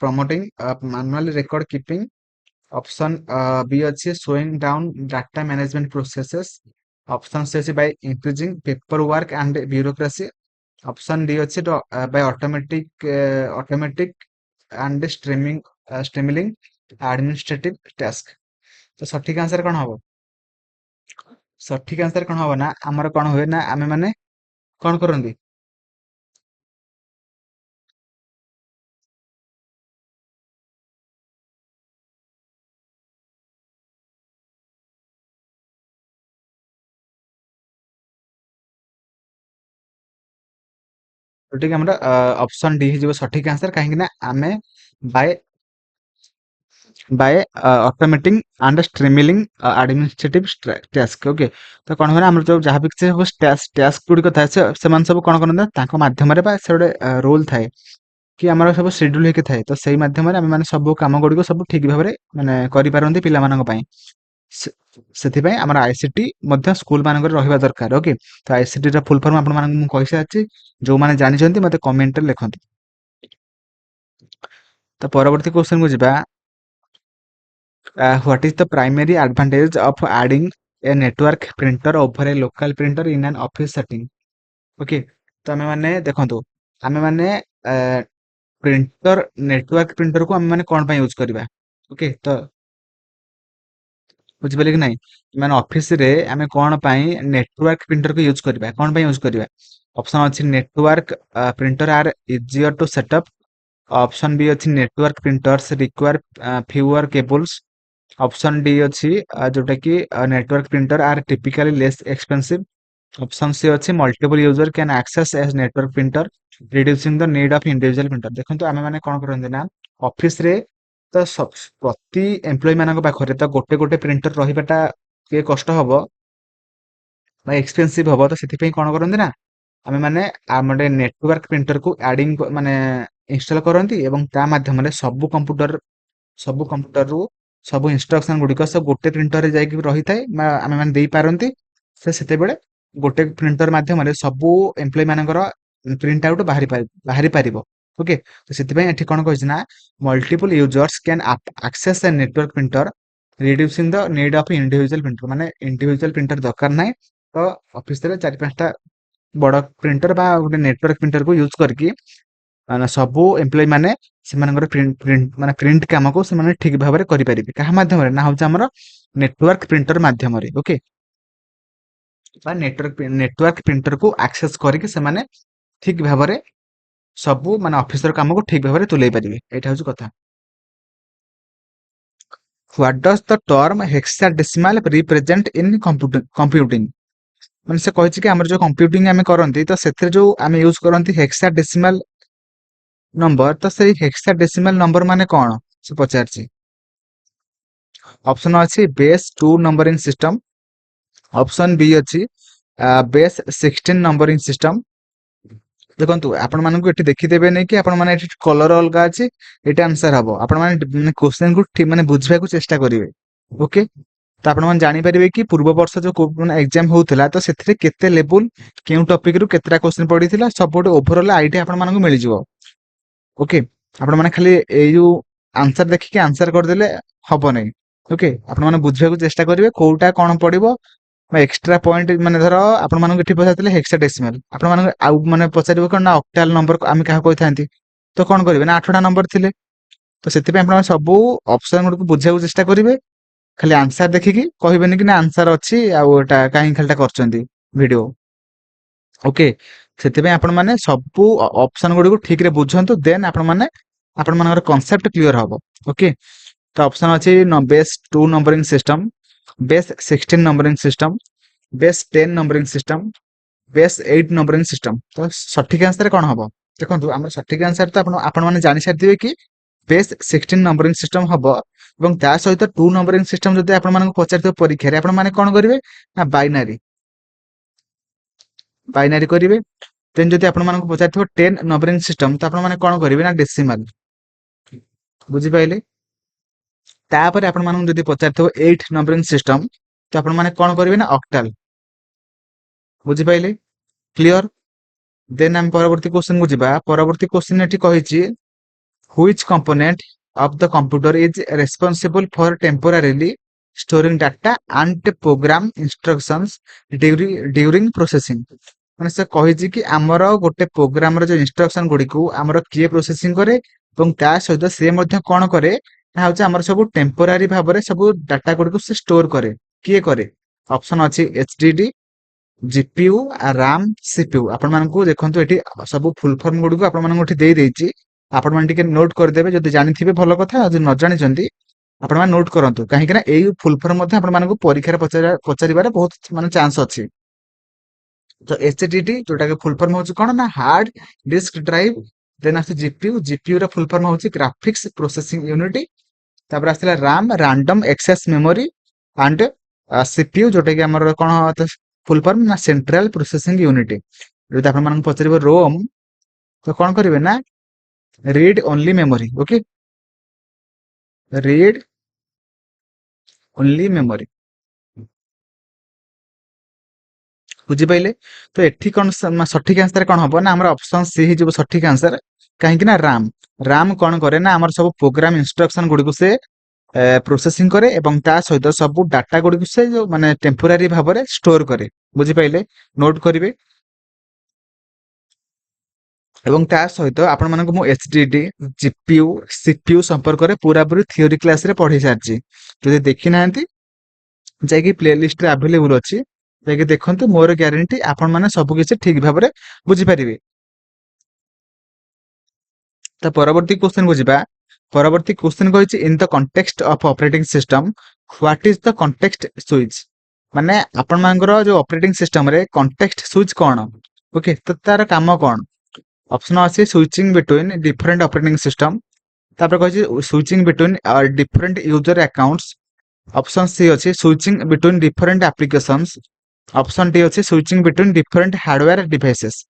promoting manual record keeping, option B ଅଛି slowing down data management processes, option C अछि by increasing paper work and bureaucracy, option D अछि by automatic and streaming administrative task. तो सठिक आंसर कौन हबो? सठिक आंसर कौन हबो ना हमर कौन हुए ना आमे माने कौन करंदी जोटिक हमरा ऑप्शन डी हिजो सठिक आंसर, काहे कि ना आमे by automating and streaming administrative task. Okay, तो कौन हुए ना जो जहाँ भी टास्क गुड़िक थाए से सब कौन करते तांको माध्यम रे बा से गोटे रोल थाए कि आमर सब शेड्यूल होके थाए, तो सेई माध्यम रे आमे माने सब काम गुड़िक सब ठीक भाव में माने करि पारंती पिला मानक पई। ସେଥିପାଇଁ ଆମର ICT ମଧ୍ୟ ସ୍କୁଲ ମାନଙ୍କରେ ରହିବା ଦରକାର। ଓକେ, ତ ICT ର ଫୁଲ ଫର୍ମ ଆପଣ ମାନଙ୍କୁ ମୁଁ କହିସାରିଛି, ଯୋଉମାନେ ଜାଣିଛନ୍ତି ମତେ କମେଣ୍ଟରେ ଲେଖନ୍ତୁ। ତ ପରବର୍ତ୍ତୀ କ୍ୱେଶ୍ଚନ କୁ ଯିବା। What is the primary advantage of adding a network printer over a local printer in an office setting? Okay, तो आमे माने देखंतु आमे माने प्रिंटर नेटवर्क प्रिंटर को आमे माने कोन पय यूज करबा। ओके, तो बुझिबले कि नाही माने ऑफिस रे आमे कोन पय नेटवर्क प्रिंटर को यूज करबा, कोन पय यूज करबा? ऑप्शन अछि network printer are easier to set up, option B अछि network printers require fewer cables, option D अछि जोटा कि network printer are typically less expensive, option C अछि multiple user can access as network printer reducing the need of individual printer. देखंतु आमे माने कोन करंते ना office रे तो प्रति एम्प्लॉय मानक पाखरे तो गोटे गोटे प्रिंटर रहिबाटा के कष्ट हबो बा एक्सपेंसिव हबो, तो सेति पय कोन करंते ना आमे माने आमडे नेटवर्क प्रिंटर को एडिंग माने इंस्टॉल करंती एवं ता माध्यम रे सब कंप्यूटर रु सब इंस्ट्रक्शन गुड़िक सब गोटे प्रिंटर रे जाइक रही थाए आमे माने देई पारंती। से सेते बेले गोटे प्रिंटर माध्यम रे सब एम्प्लॉय मानकर प्रिंट आउट बाहरी पारिबो। ओके, तो सेति पय एठी कोन कहै ना multiple users can access a network printer reducing the need of individual printer, माने इंडिविजुअल प्रिंटर दरकार नाही, तो ऑफिस रे 4-5टा बड़ प्रिंटर बा गोटे नेटवर्क प्रिंटर को यूज करके सबू एम्प्लॉय माने सेमानकर प्रिंट माने प्रिंट काम को से ठीक भाव में करें क्या माध्यम ना हूँ आमर नेटवर्क प्रिंटर माध्यम। ओके, नेटवर्क प्रिंटर को एक्सेस करके से ठीक भाव में सबू माने ऑफिसर काम को ठीक भाव में तुले पारे, यहाँ हूँ कथा। What does the term hexadecimal represent in computing? माने से कहिछि कि हमर जो कंप्यूटिंग आमे करंती तो सेथरे जो आमे यूज करंती हेक्साडेसिमल नंबर, तो सेही हेक्साडेसिमल नंबर माने कोन से पचारछि। ऑप्शन अछि base 2 numbering system, option B अछि बेस 16 नंबरिंग सिस्टम देखो आपण मानक एठी देखिदेबे नै कि आपण माने एठी कलर अलगा अछि एटा आंसर हबो आपण माने क्वेश्चन को ठीक माने बुझबा को चेष्टा करिवे ओके तो आपण माने जानि परिबे कि पूर्व वर्ष जो माने एग्जाम होउतला तो सेथिरे केते लेवल केउ टॉपिक रु केतेटा क्वेश्चन पडिथिला सबोट ओवरऑल आईडिया आपण मानक मिलि जिवो ओके आपण माने खाली ए जो आंसर देखि के आंसर कर देले हबो नै ओके आपण माने बुझबा को चेष्टा करिवे कोउटा कोन पडिबो एक्स्ट्रा पॉइंट माने धर आपण मानक एठी पछातले हेक्साडेसिमल आपण मानक आउ माने पछारिबो कोन ना ऑक्टाल नंबर आमे कहा कोइ थांती तो कोन करिवे ना 8टा नंबर थिले तो सेति पे आपण सब ऑप्शन गुड को बुझा को चेष्टा करिवे खाली आंसर देखि कि कहिबेनी कि ना आंसर अछि आ ओटा काहे खालटा करचंती वीडियो ओके सेति पे आपण माने सब ऑप्शन गुड को ठीक रे बुझंतु देन आपण माने आपण मानकर कांसेप्ट क्लियर हबो ओके तो ऑप्शन अछि base 2 numbering system base 16 numbering system base 10 numbering system base 8 numbering system तो सठिक आंसर कोन हबो देखंतु हमर सठिक आंसर तो आपण माने जानि सारथिबे कि बेस 16 नंबरिंग सिस्टम हबो एवं ता सहित 2 नंबरिंग सिस्टम जदि आपण मानक पचारथिबे परीक्षा रे आपण माने कोन करिवे ना बाइनरी बाइनरी करिवे देन जदि आपण मानक पचारथिबे 10 नंबरिंग सिस्टम तो आपण माने कोन करिवे ना डेसिमल बुझि पाइले तापर आपण मानक जदि पचारथिबे 8 नंबरिंग सिस्टम तो आपण माने कोन करिवे ना ऑक्टल बुझि पाइले क्लियर देन हम परवर्ती क्वेश्चन को जिबा परवर्ती क्वेश्चन एठी कहिछि which component of the computer is responsible for temporarily storing data and program instructions during processing माने से कहिछि कि हमर गोटे प्रोग्राम रो जो इंस्ट्रक्शन गुडी को हमर किए प्रोसेसिंग करे एवं ता सहित से मध्ये कोन करे ना होछ हमर सब टेम्पररी भाबरे सब डाटा गुडी को से स्टोर करे किए करे ऑप्शन अछि एचडीडी जीपीयू रैम सीपीयू आपण मानकू देखंतु एठी सब फुल फॉर्म गुडी को आपण मानकू एठी देई देछि आपण मान टिके नोट कर देबे जदि जानिथिबे भलो कथा जदि न जानि चंती आपण मान नोट करंतु काहे कि ना एई फुल फॉर्म मध्ये आपण मानकू परीक्षा रे पचारिबारे बहुत माने चांस अछि तो एचडीडी जोटा के फुल फॉर्म होछि कोन ना हार्ड डिस्क ड्राइव देन आसी जीपीयू रे फुल फॉर्म होछि ग्राफिक्स प्रोसेसिंग यूनिट तापर आसला RAM random access memory and CPU जोटा के हमर कोन फुल फॉर्म ना सेंट्रल प्रोसेसिंग यूनिट जदि आपण मान पचारिबे रोम तो कोन करिवे ना read only memory okay read only memory बुझी पाइले तो एठी कोन सठिक आंसर कोन हबो ना हमर ऑप्शन सी ही जो सठिक आंसर काहे कि ना रैम रैम कोन करे ना हमर सब प्रोग्राम इंस्ट्रक्शन गुडी को से प्रोसेसिंग करे एवं ता सहित सब डाटा गुडी को से जो माने टेम्पररी भाबरे स्टोर करे बुझी पाइले नोट करिवे एवं ता सहित आपण मानक मु एचडीडी जीपीयू सीपीयू संपर्क रे पूरा पूरी थ्योरी क्लास रे पढी सारची जदि देखि नाहंती जायकि प्लेलिस्ट रे अवेलेबल अछि जायकि देखंतु मोर ग्यारंटी आपण माने सब किछि ठीक भाबरे बुझी परिबे तो परवर्ती क्वेश्चन को जिबा परवर्ती क्वेश्चन कहिछि in the context of operating system what is the context switch माने आपण मानकर जो ऑपरेटिंग सिस्टम रे कॉन्टेक्स्ट स्विच कोन ओके तो तार काम कोन ऑप्शन अछि switching between different operating system तापर कहिछि switching between different user accounts option C अछि switching between different applications option D अछि switching between different hardware devices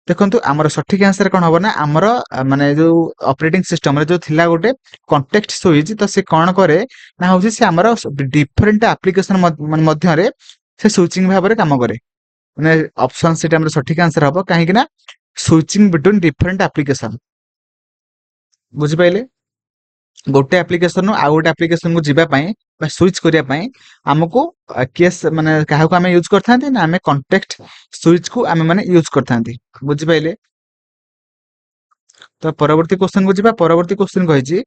देखंतु हमर सठिक आंसर कोन होबो ना हमर माने जो ऑपरेटिंग सिस्टम रे जो थिला गोटे कॉन्टेक्स्ट स्विच तो से कोन करे ना होछि से हमर डिफरेंट एप्लीकेशन मध्य रे से स्विचिंग भाबरे काम करे माने ऑप्शन सी हमर सठिक आंसर होबो काहे कि ना स्विचिंग बिटवीन डिफरेंट एप्लीकेशन बुझि पाइले गोटे एप्लीकेशन नु आ गोटे एप्लीकेशन को जिबा पई बा स्विच करिया पई हमको केस माने काहा को हमें यूज करथांती ना हमें कॉन्टेक्स्ट स्विच को हमें माने यूज करथांती बुझि पाइले तो परवर्ती क्वेश्चन को जिबा परवर्ती क्वेश्चन कहिछि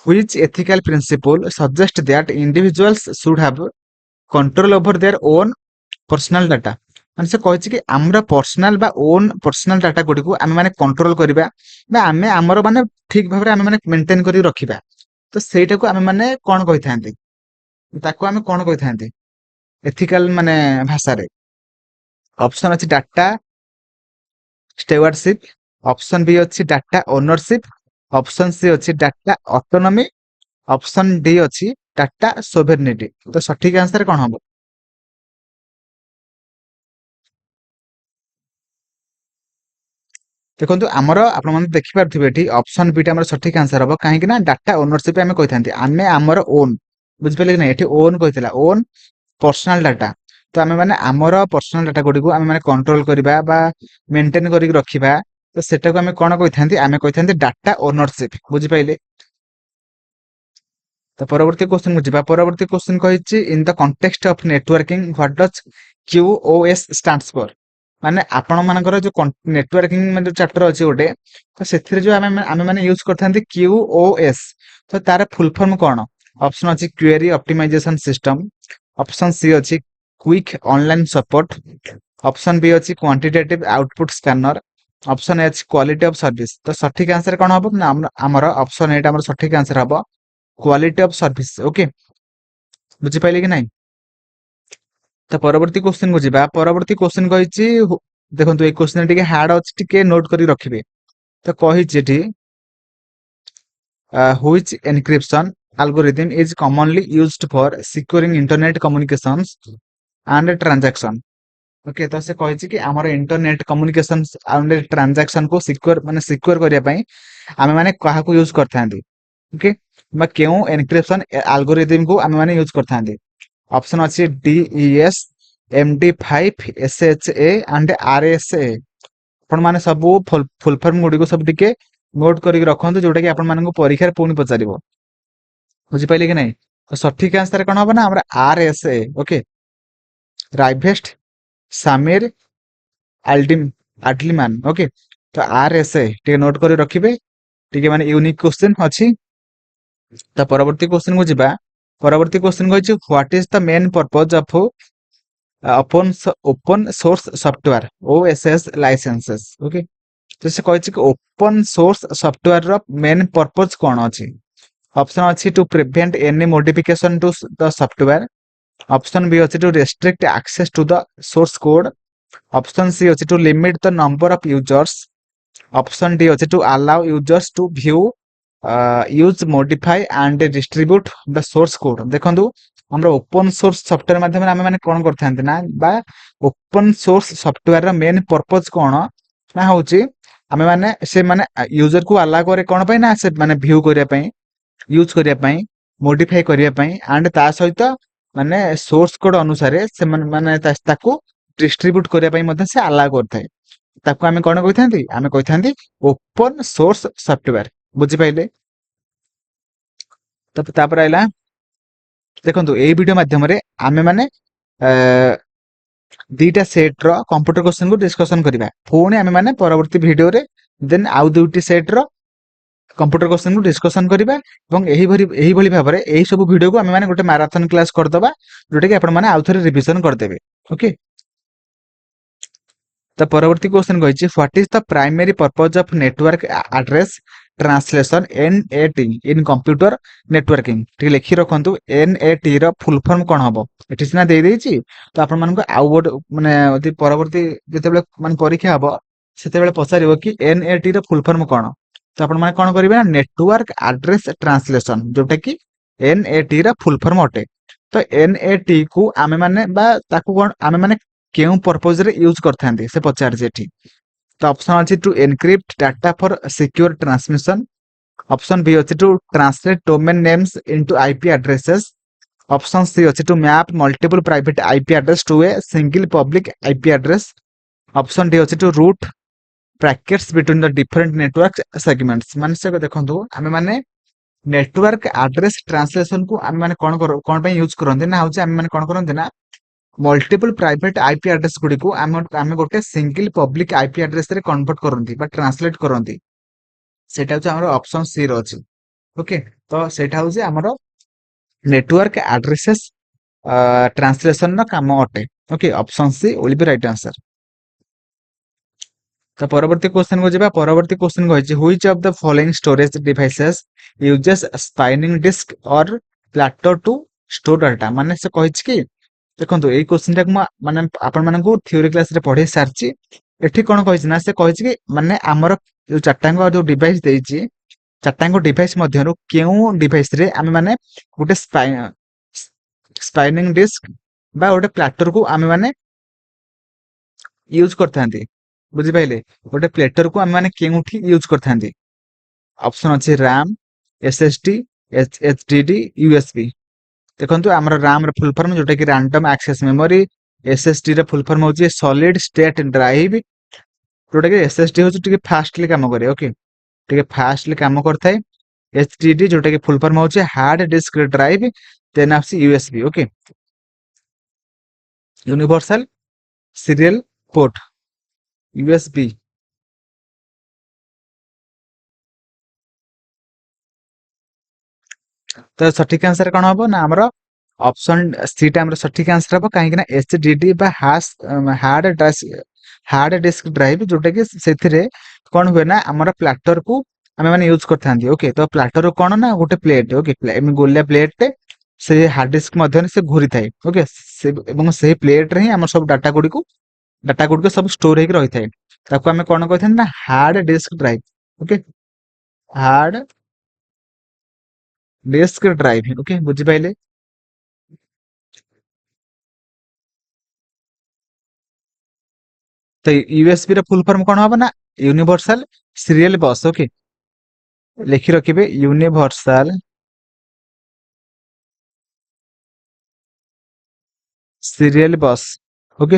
which ethical principle suggest that individuals should have control over their own personal data माने से कहिछि कि हमरा पर्सनल बा ओन पर्सनल डाटा गुडी को हमें माने कंट्रोल करिबा बा हमें हमर माने ठीक भाबरे हमें माने मेंटेन करि रखिबा तो सेटा को हमें माने कोन कहिथांती ताको हमें कोन कहिथांती एथिकल माने भाषा रे ऑप्शन अछि डाटा स्टेवारशिप ऑप्शन बी अछि डाटा ओनरशिप ऑप्शन सी अछि डाटा ऑटोनॉमी ऑप्शन डी अछि डाटा सोवेरेनिटी तो सठिक आंसर कोन हबो ଦେଖନ୍ତୁ ଆମର ଆପଣମାନେ ଦେଖିପାରୁଥିବେ ଏଠି ଅପସନ ବିଟା ଆମର ସଠିକ ଆନ୍ସର ହବ କାହିଁକି ନା ଡାଟା ଓନରସିପ ଆମେ କହିଥାନ୍ତି ଆମେ ଆମର ଓନ୍ ବୁଝିପାରିଲେ କି ନାହିଁ ଏଠି ଓନ୍ କହିଥିଲା ଓନ୍ ପର୍ସନାଲ ଡାଟା ତ ଆମେ ମାନେ ଆମର ପର୍ସନାଲ ଡାଟା ଗୁଡିକୁ ଆମେ ମାନେ କଣ୍ଟ୍ରୋଲ କରିବା ବା ମେଣ୍ଟେନ କରିକି ରଖିବା ତ ସେଟାକୁ ଆମେ କଣ କହିଥାନ୍ତି ଆମେ କହିଥାନ୍ତି ଡାଟା ଓନରସିପ ବୁଝିପାରିଲେ ତ ପରବର୍ତ୍ତୀ କ୍ୱେଶ୍ଚନ କୁ ଯିବା ପରବର୍ତ୍ତୀ କ୍ୱେଶ୍ଚନ କହିଛି in the context of networking what does QoS stands for ମାନେ ଆପଣ ମାନଙ୍କର ଯୋଉ ନେଟୱାର୍କିଂ ମାନେ ଯୋଉ ଚାପ୍ଟର ଅଛି ଗୋଟେ ତ ସେଥିରେ ଯୋଉ ଆମେ ମାନେ ୟୁଜ କରିଥାନ୍ତି QoS ତ ତାର ଫୁଲ ଫର୍ମ କଣ ଅପସନ ଅଛି query optimisation system option C ଅଛି କ୍ୱିକ୍ ଅନଲାଇନ ସପୋର୍ଟ ଅପସନ ବି ଅଛି କ୍ୱାଣ୍ଟିଟେଟିଭ ଆଉଟପୁଟ ସ୍କାନର ଅପସନ ଏ ଅଛି କ୍ୱାଲିଟି ଅଫ ସର୍ଭିସ ତ ସଠିକ ଆନ୍ସର କଣ ହବ ନା ଆମର ଅପସନ ଏଟା ଆମର ସଠିକ ଆନ୍ସର ହବ କ୍ୱାଲିଟି ଅଫ ସର୍ଭିସ ଓକେ ବୁଝିପାରିଲେ କି ନାହିଁ ତ ପରବର୍ତ୍ତୀ କ୍ୱେଶ୍ଚନ କୁ ଯିବା ପରବର୍ତ୍ତୀ କ୍ୱେଶ୍ଚନ କହିଛି ଦେଖନ୍ତୁ ଏଇ କ୍ୱେଶ୍ଚନ ଟିକେ ହାର୍ଡ ଅଛି ଟିକେ ନୋଟ କରି ରଖିବେ ତ କହିଛି ଏଠି which encryption algorithm is commonly used for securing internet communications and transaction okay तो से कहिछि कि हमर इंटरनेट कम्युनिकेशन एंड ट्रांजैक्शन को सिक्योर माने सिक्योर करिया पई आमे माने काहा को यूज करथांदी ओके बा केउ एन्क्रिप्शन एल्गोरिदम को आमे माने यूज करथांदी ऑप्शन अछि DES MD5 SHA and RSA आपण माने सब फुल फॉर्म गुडी को सब टिके नोट करिक रखंतु जोटा कि आपण माने को परीक्षा रे पुनी पचारिबो बुझि पाइले कि नै तो सठिक आंसर कोन होबा ना हमरा RSA ओके राइवेस्ट सामिर आडलिमान ओके तो RSA टिके नोट करि रखिबे टिके माने यूनिक क्वेश्चन अछि तो परवर्ती क्वेश्चन को जिबा परवर्ती क्वेश्चन कहै छै what is the main purpose of open source software OSS licences okay तो से कहै छै कि ओपन सोर्स सॉफ्टवेयर रो मेन पर्पस कोन अछि ऑप्शन अछि to prevent any modification to the software option B अछि to restrict access to the source code option C अछि to limit the number of users option D अछि to allow users to view use modify and distribute the source code देखंतु हमरा open source software माध्यम आमे माने कोन करथांते ना बा open source software रा मेन पर्पस कोन ना होची आमे माने से माने यूजर को अलाउ करे कोन पई ना से माने व्यू करिया पई यूज करिया पई मॉडिफाई करिया पई एंड ता सहित माने सोर्स कोड अनुसार से माने ताको डिस्ट्रीब्यूट करिया पई मध्ये से अलाउ करथाय ताको आमे कोन कहिथांती आमे कहिथांती ओपन सोर्स सॉफ्टवेयर बुझि पाइले तो तापर आइला देखंतु एई वीडियो माध्यम रे आमे माने दीटा सेट रो कंप्यूटर क्वेश्चन को डिस्कशन करिबा पुणी आमे माने परवर्ती वीडियो रे देन आउ दुटी सेट रो कंप्यूटर क्वेश्चन को डिस्कशन करिबा एवं एही भली भाबरे एही सब वीडियो को आमे माने गोटे मैराथन क्लास करदबा जोटे कि आपण माने आउ थरे रिवीजन करदेबे ओके तो परवर्ती क्वेश्चन कहिछि what is the primary purpose of network address translation NAT in computer networking ठीक लिखि रखंतु NAT रो फुल फॉर्म कोन हबो एठी सिना देई देछि तो आपण मानको आउ गोट माने अति परवर्ती जेतेबेले माने परीक्षा हबो सेतेबेले पचारिबो कि NAT रो फुल फॉर्म कोन तो आपण माने कोन करिवे ना नेटवर्क एड्रेस ट्रांसलेशन जोटा कि NAT रो फुल फॉर्म अटे तो NAT को आमे माने बा ताको कोन आमे माने केउ पर्पस रे यूज करथांती से पचार जेठी तो ऑप्शन अछि to encrypt data for secure transmission option B अछि to translate domain names into IP addresses option C अछि to map multiple private IP address to a single public IP address option D अछि to route packets between the different network segments माने से देखंतु हमें माने network address translation को हमें माने कोन पे यूज करंती ना होछि हमें माने कोन करंती ना मल्टीपल प्राइवेट आईपी एड्रेस गुडी को आमे गोटे सिंगल पब्लिक आईपी एड्रेस रे कन्वर्ट करंती बा ट्रांसलेट करंती सेटा होछि हमर ऑप्शन सी रो अछि ओके तो सेटा होछि हमर नेटवर्क एड्रेसेस ट्रांसलेशन न काम अटे okay option C will be right answer तो परवर्ती क्वेश्चन को जिबा परवर्ती क्वेश्चन कहै which of the following storage devices uses spinning disk और प्लाटर टू स्टोर डाटा माने से कहै कि देखंतु एई क्वेश्चन टाक माने आपण मानकू थ्योरी क्लास रे पढे सारची एठी कोन कहै ना से कहै कि माने हमर जो चारटांग जो डिवाइस देइची चारटांग डिवाइस मध्यरु केउ डिवाइस रे आमे माने गोटे स्पाइनिंग डिस्क बा गोटे प्लाटर को आमे माने यूज करथांती बुझिपाइले गोटे प्लेटर को आम मैंने केउठी यूज करथांती ऑप्शन अच्छे रैम एसएसडी एचडीडी यूएसबी देखो आमर रैम फुल फॉर्म जोटा कि रैंडम एक्सेस मेमोरी एसएसडी रे फुल फॉर्म होची सॉलिड स्टेट ड्राइव जोटा कि एसएसडी होची टिके फास्टली काम करे ओके टिके फास्टली काम करथाय एचडीडी जोटा कि फुल फॉर्म होची हार्ड डिस्क ड्राइव देन आसी USB okay universal serial port USB तो सठिक आंसर कौन हम ना आमर ऑप्शन सी टा हमर सठिक आंसर हम कहीं एचडीडी बा हार्ड डिस्क ड्राइव जोटा कि से कौन हुए ना आमर प्लाटर को आम मैंने यूज करते ओके तो प्लाटर कौन ना गोटे प्लेट ओके गोलिया प्लेट से हार्ड डिस्क मध्य से घूरी थाए ओके से प्लेट रे ही आम सब डाटा गुड़िक सब स्टोर होकर रही थाए ताको आम कौन कहते ना hard disk drive okay hard disk drive okay बुझिपाइले तो यूएसबी रे फुल फॉर्म कौन हम ना यूनिवर्सल सीरियल बस ओके लिखि रखिए यूनिवर्सल सीरियल बस ओके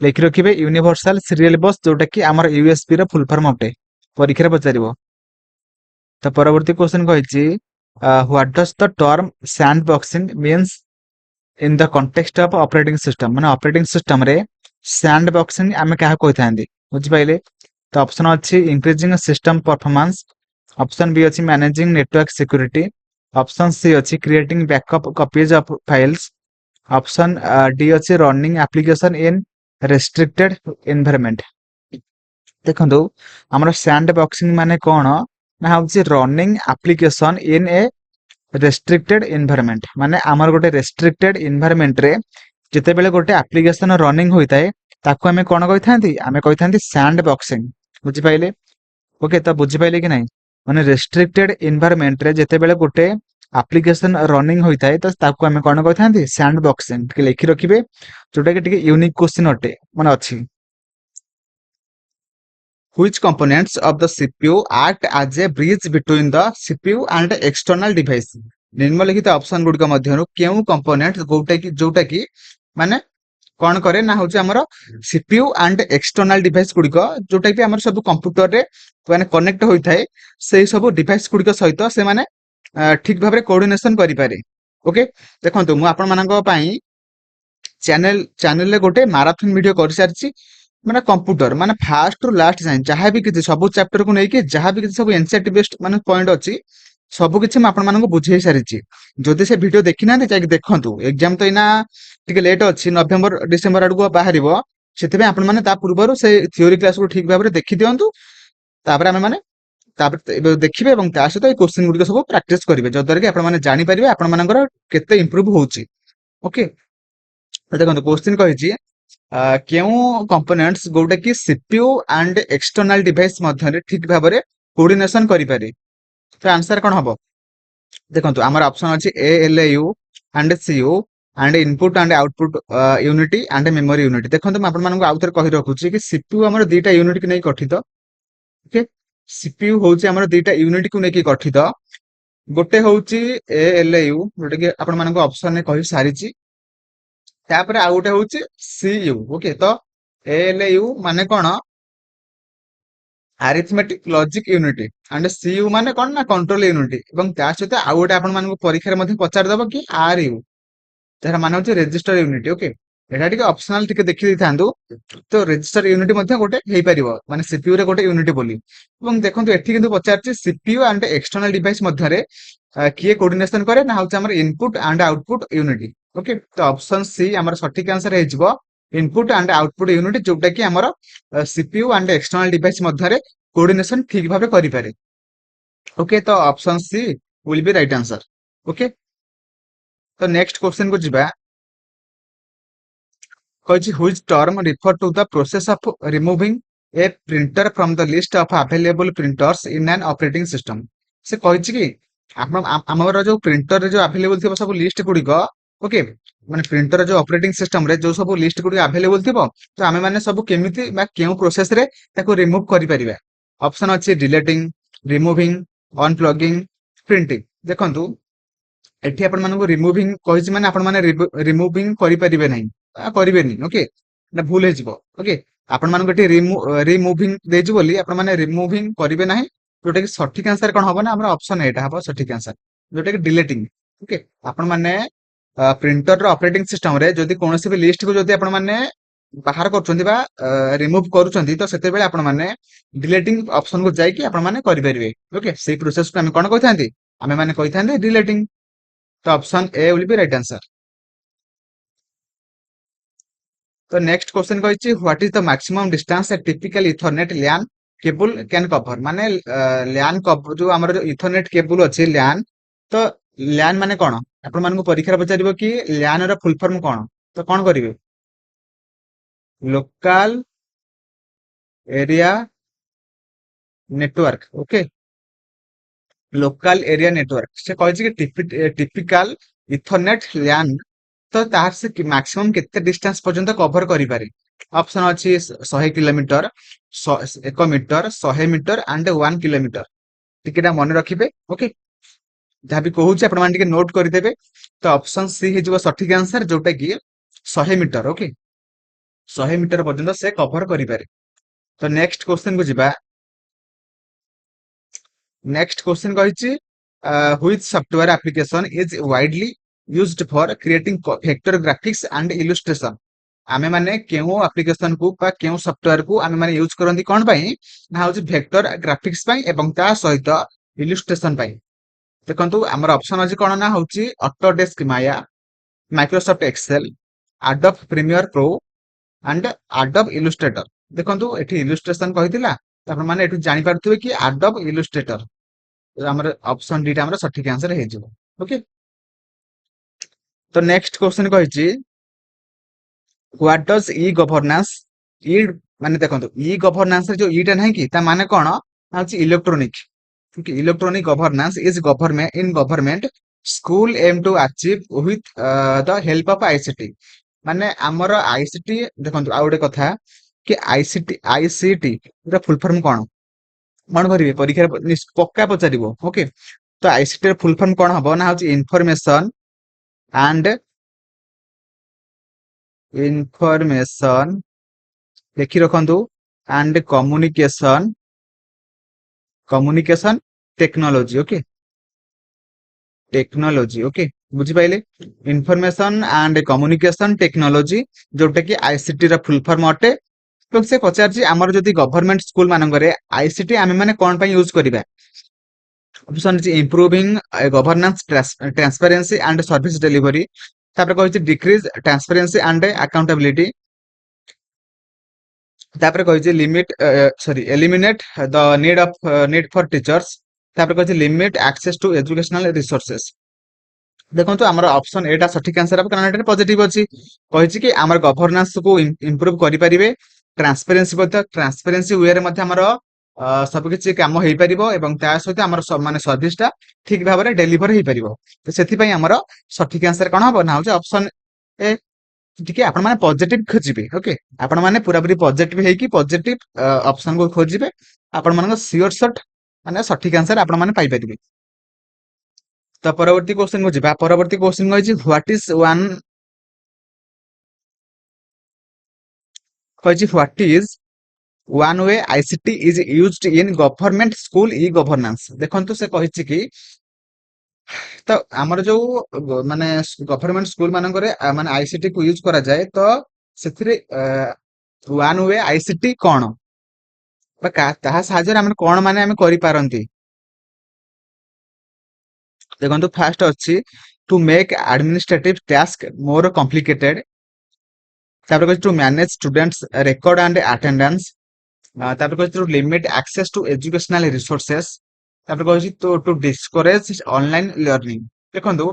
लिखि रखिए यूनिवर्सल सीरियल बस जोटा कि आमर यूएसबी रे फुल फॉर्म अटे परीक्षा पचारिबो तो परवर्ती क्वेश्चन कहिछि what does the term sandboxing means in the context of operating system माने ऑपरेटिंग सिस्टम रे सैंड बॉक्सिंग आमे क्या कहि थांदी बुझि पाइले तो ऑप्शन अछि increasing system performance option B अछि managing network security option C अछि creating backup copies of files option D अछि running application in restricted environment देखंतु हमर सैंड बॉक्सिंग माने कोन ना होछि रनिंग एप्लीकेशन इन ए रेस्ट्रिक्टेड एनवायरनमेंट माने आमर गोटे रेस्ट्रिक्टेड एनवायरनमेंट रे जिते बेले गोटे एप्लीकेशन रनिंग होता है ताको आमे कोन कहिथांती आमे कहिथांती सैंड बॉक्सिंग बुझि पाइले ओके तो बुझि पाइले कि नहीं माने रेस्ट्रिक्टेड एनवायरनमेंट रे जिते बेले गोटे एप्लीकेशन रनिंग होता है तो ताको आमे कोन कहिथांती सैंड बॉक्सिंग के लिखि रखिबे जोटा कि टिके यूनिक क्वेश्चन अटे माने अछि Which components of the CPU act as a bridge between the CPU and external device? निम्नलिखित ऑप्शन गुड़िक मध्यरु केउ कंपोनेंट जोटा कि माने कौन करे ना होचे हमर सीपीयू एंड एक्सटर्नल डिवाइस गुड़िक जोटा कि हमर सब कंप्यूटर रे माने कनेक्ट होई थाए से सब डिवाइस गुड़िक सहित से माने ठीक भाबरे कोऑर्डिनेशन करि पारे ओके देखंतु मु आपन मानक पई चैनल रे गोटे मैराथन वीडियो कर सारछि माने कंप्यूटर माने फास्ट टू लास्ट जाए जहाँ भी किसी सब चैप्टर को लेकिन जहाँ भी किसी सब एनसीईआरटी बेस्ड माने पॉइंट अच्छी सब किसी आपण मानक बुझे सारी जदि से वीडियो देखी ना जाके देखंतु एग्जाम तो इना टिके लेट अच्छी नवेम्बर डिसेम्बर आडको बाहर से आपण माने ता पूर्व से थ्योरी क्लास को ठीक भाव में देखी दिंतु तापर आमे माने तापर देखिबे एवं ता सहित क्वेश्चन गुडी सब प्रैक्टिस करिवे जद्वारा कि आपण माने जानि परिबे आपण मानकर केते इंप्रूव होउची ओके देखंतु क्वेश्चन कहिची केउ कंपोनेंट्स गोटे कि सीपीयू एंड एक्सटर्नल डिवाइस मध्य ठीक भाव में कोऑर्डिनेशन करि पारे तो आंसर कौन हम देखो आमर ऑप्शन अच्छी ALU and CU and input and output unity and memory unit देखो मैं आउ थे कही रखुची कि सीपीयू आमर दुईटा यूनिट को नहीं गठित ओके सीपीयू हूँ आमर दुईटा यूनिट को लेकिन गठित गोटे हूँ एएलयू जोटा कि आपण मानक ऑप्शन ने कहि सारी तापर आउ गोटे हूँ सीयू ओके तो एएलयू माने कौन arithmetic logic unit and CU माने कौन ना कंट्रोल यूनिट एवं त्या सहित आउ गोटे आपण मानक परीक्षा रे पचार दबो कि आरयू तार माने होचे रजिस्टर यूनिट ओके एटा टिके ऑप्शनल टिके देखि दिथांदु तो रजिस्टर यूनिट मध्ये गोटे हेई परिबो माने सीपीयू रे गोटे यूनिट बोली एवं देखंतु एठी किंतु पचारछि सीपीयू एंड एक्सटर्नल डिवाइस मध्ये रे किए कोऑर्डिनेशन करे ना होचे हमर input and output unit okay तो ऑप्शन सी हमर सठिक आंसर हे जिवो इनपुट एंड आउटपुट यूनिट जोटा कि हमर सीपीयू एंड एक्सटर्नल डिवाइस मध्ये रे कोऑर्डिनेशन ठीक भाबे करि पारे ओके तो option C will be right answer okay तो नेक्स्ट क्वेश्चन को जिबा कहिछि which term refer to the process of removing a printer from the list of available printers in an operating system से कहिछि कि हमर जो प्रिंटर रे जो अवेलेबल थिबो सब लिस्ट गुडी को ओके माने प्रिंटर जो ऑपरेटिंग सिस्टम रे जो सब लिस्ट गुडी अवेलेबल थिबो तो आमे माने सब केमिति बा केउ प्रोसेस रे ताको रिमूव करि परिबा ऑप्शन अछि डिलीटिंग रिमूविंग अनप्लगिंग प्रिंटिंग देखंतु एठी आपण मानको रिमूविंग कहिछि माने आपण माने रिमूविंग करि परिबे नै करिबेनी ओके ना भूल हे जिवो ओके आपण मानको एठी रिमूविंग देजि बोली आपण माने रिमूविंग करिबे नाही जोटा कि सठिक आंसर कोन हबो ना हमरा ऑप्शन एटा हबो सठिक आंसर जोटा कि डिलीटिंग ओके आपण माने प्रिंटर रो ऑपरेटिंग सिस्टम रे जदि कोनोसी भी लिस्ट को जदि आपण माने बाहर करछन्ती बा रिमूव करूछन्ती तो सेते बेले आपण माने डिलीटिंग ऑप्शन को जाई कि आपण माने करि परिबे ओके सेही प्रोसेस को हम कोन कहिथांती आमे माने कहिथांती डिलीटिंग तो option A will be right answer तो नेक्स्ट क्वेश्चन कहिछि what is the maximum distance a typical ethernet LAN cable can cover माने LAN कवर जो हमर जो इथरनेट केबल अछि LAN तो LAN माने कोन आपण मानको परीक्षा रे पचारिबो कि LAN रो फुल फॉर्म कोन तो कोन करिवे local area network okay local area network से कहिछि कि टिपिकल इथरनेट LAN तो तार से मैक्सिमम केते डिस्टेंस पर्यंत कवर करि पारे ऑप्शन अछि 100 kilometre 1 metre 100 metre and 1 kilometre टिकेटा मन रखिबे ओके जहाँ भी कहूँ आपण माने टिके नोट करदेबे तो ऑप्शन सी हे जिवो सठिक आंसर जोटा कि 100 मीटर ओके 100 मीटर पर्यंत से कवर करि पारे तो नेक्स्ट क्वेश्चन को जिबा नेक्स्ट क्वेश्चन कहिछि which software application is widely used for creating vector graphics and illustration आमे माने केउ एप्लीकेशन को बा केउ सॉफ्टवेयर को आमे माने यूज करंती कोन पई ना होछि वेक्टर ग्राफिक्स पई एवं ता सहित इलस्ट्रेशन पई देखंतु हमर ऑप्शन अछि कोन ना होछि Autodesk Maya Microsoft Excel Adobe Premiere Pro and Adobe Illustrator देखंतु एठी इलस्ट्रेशन कहितिला त आपण माने एठु जानि पारथुबे कि एडोब इलस्ट्रेटर हमर ऑप्शन डी टा हमर सठिक आंसर हे जिवो ओके तो नेक्स्ट क्वेश्चन कहिछि what does e governance e माने देखंतु ई गवर्नेंस रे जो ई टा नाही कि ता माने कोन होछि इलेक्ट्रॉनिक क्योंकि electronic governance is government in government school aim to achieve with the help of ICT माने हमर आईसीटी देखंतु आ गोटे कथा कि आईसीटी रा फुल फॉर्म कोन मन भरिबे परीक्षा पक्का पचारिबो ओके तो आईसीटी रा फुल फॉर्म कोन हबो ना होछि इंफॉर्मेशन एंड इंफॉर्मेशन देखि रखंतु and communication technology okay technology okay बुझी पाइले इंफॉर्मेशन एंड कम्युनिकेशन टेक्नोलॉजी जोटा कि आईसीटी रा फुल फॉर्म अटे तो से पचार जी हमर जदी गवर्नमेंट स्कूल मानंगरे आईसीटी आमे माने कोन पई यूज करिबा option is improving governance transparency and service delivery तापर कहिछि डिक्रीज ट्रांसपेरेंसी एंड अकाउंटेबिलिटी तापर कहिछि limit sorry eliminate the need for teachers तापर कहिछि limit access to educational resources देखंतु हमर ऑप्शन एटा सठिक आंसर अब कारण एटा पॉजिटिव अछि कहिछि कि हमर गवर्नेंस को इंप्रूव करि परिबे ट्रांसपेरेंसी वे रे मध्ये हमर सब किछि काम हेइ परिबो एवं ता सहित हमर माने सर्विस टा ठीक भाबरे डेलीवर हेइ परिबो तो सेथि पई हमर सठिक आंसर कोन हबो ना होछि ऑप्शन ए ठीक है आपण माने पॉजिटिव खोजिबे ओके आपण माने पूरा पूरी पॉजिटिव हेइ कि पॉजिटिव ऑप्शन को खोजिबे आपण माने श्योर शॉट माने सठिक आंसर आपण माने पाई परिबे तो परवर्ती क्वेश्चन को जिबा परवर्ती क्वेश्चन को what is what is one way ICT is used in government school e governance देखंतु से कहिछि कि तो हमर जो माने गवर्नमेंट स्कूल मानकरे माने आईसीटी को यूज करा जाए तो सेथिरे वन वे आईसीटी कोन बा ताहा साहाଯ୍ୟ रे हम कोन माने हम करि पारंती देखंतु फास्ट अछि to make administrative task more complicated तापर कहै to manage students record and attendance तापर कहै to limit access to educational resources तापर कहै टू डिस्करेज ऑनलाइन लर्निंग देखंतु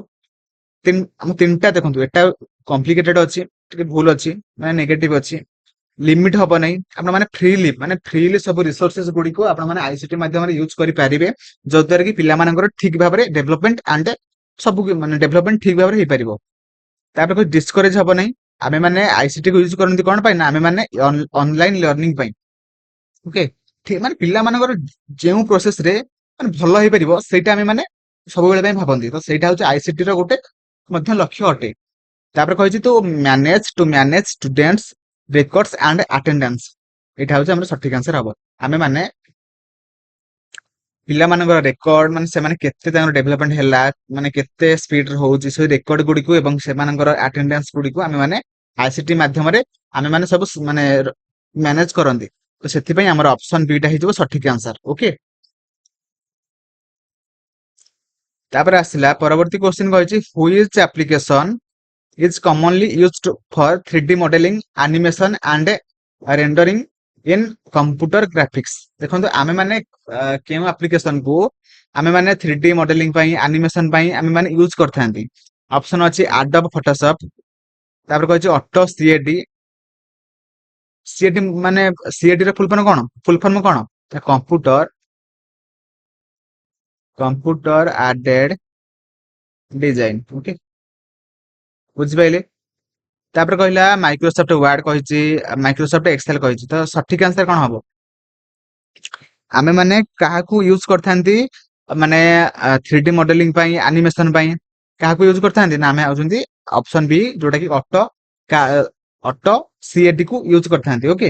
हम तीनटा देखंतु एटा कॉम्प्लिकेटेड अछि टिके भूल अछि माने नेगेटिव अछि लिमिट हबो नै आपण माने फ्रीली सब रिसोर्सेस गुडी को आपण माने आईसीटी माध्यम रे यूज करि पारिबे जदर कि पिला मानकर ठीक भाबरे डेवलपमेंट एंड सब माने डेवलपमेंट ठीक भाबरे हे परिबो ତାପରେ କିଛି ଡିସ୍କରେଜ ହବ ନାହିଁ। ଆମେ ମାନେ ଆଇସିଟି କୁ ୟୁଜ କରନ୍ତି କଣ ପାଇଁ ନା ଆମେ ମାନେ ଅନଲାଇନ ଲର୍ଣ୍ଣିଂ ପାଇଁ। ଓକେ, ମାନେ ପିଲାମାନଙ୍କର ଯେଉଁ ପ୍ରୋସେସ ରେ ମାନେ ଭଲ ହେଇପାରିବ ସେଇଟା ଆମେ ମାନେ ସବୁବେଳେ ପାଇଁ ଭାବନ୍ତି। ତ ସେଇଟା ହଉଛି ଆଇସିଟି ର ଗୋଟେ ମଧ୍ୟ ଲକ୍ଷ୍ୟ ଅଟେ। ତାପରେ କହିଛି to manage students records and attendance. ଏଇଟା ହଉଛି ଆମର ସଠିକ ଆନ୍ସର ହବ। ଆମେ ମାନେ ପିଲାମାନଙ୍କର ରେକର୍ଡ ମାନେ ସେମାନେ କେତେ ତାଙ୍କର ଡେଭଲପମେଣ୍ଟ ହେଲା, ମାନେ କେତେ ସ୍ପିଡରେ ହଉଛି ସେ ରେକର୍ଡ ଗୁଡିକୁ ଏବଂ ସେମାନଙ୍କର ଆଟେଣ୍ଡାନ୍ସ ଗୁଡିକୁ ଆମେ ମାନେ ଆଇସିଟି ମାଧ୍ୟମରେ ଆମେ ମାନେ ସବୁ ମାନେ ମ୍ୟାନେଜ କରନ୍ତି। ତ ସେଥିପାଇଁ ଆମର ଅପସନ ବି ଟା ହେଇଯିବ ସଠିକ ଆନ୍ସର। ଓକେ, ତାପରେ ଆସିଲା ପରବର୍ତ୍ତୀ କ୍ୱେଶ୍ଚିନ୍ କହିଛି which application is commonly used for 3D modeling, animation and rendering in computer graphics। ଦେଖନ୍ତୁ ଆମେ ମାନେ କେଉଁ ଆପ୍ଲିକେସନ କୁ ଆମେ ମାନେ 3D ମଡେଲିଂ ପାଇଁ ଆନିମେସନ ପାଇଁ ଆମେ ମାନେ ୟୁଜ କରିଥାନ୍ତି। ଅପସନ ଅଛି ଆଡବ ଫଟୋସପ, ତାପରେ କହିଛି ଅଟୋ ସିଏଡି। ସିଏଡି ମାନେ ସିଏଡି ର ଫୁଲ ଫର୍ମ କଣ କମ୍ପ୍ୟୁଟର ଆଡେଡ ଡିଜାଇନ। ଓକେ, ବୁଝିପାରିଲେ। ତାପରେ କହିଲା ମାଇକ୍ରୋସଫ୍ଟ ୱାର୍ଡ କହିଛି, ମାଇକ୍ରୋସଫ୍ଟ ଏକ୍ସେଲ କହିଛି। ତ ସଠିକ ଆନ୍ସର କଣ ହବ? ଆମେ ମାନେ କାହାକୁ ୟୁଜ କରିଥାନ୍ତି ମାନେ 3D ମଡେଲିଂ ପାଇଁ ଆନିମେସନ ପାଇଁ କାହାକୁ ୟୁଜ କରିଥାନ୍ତି ନା ଆମେ ହଉଛନ୍ତି ଅପସନ ବି ଯୋଉଟା କି ଅଟୋ ସିଏଡି କୁ ୟୁଜ କରିଥାନ୍ତି। ଓକେ,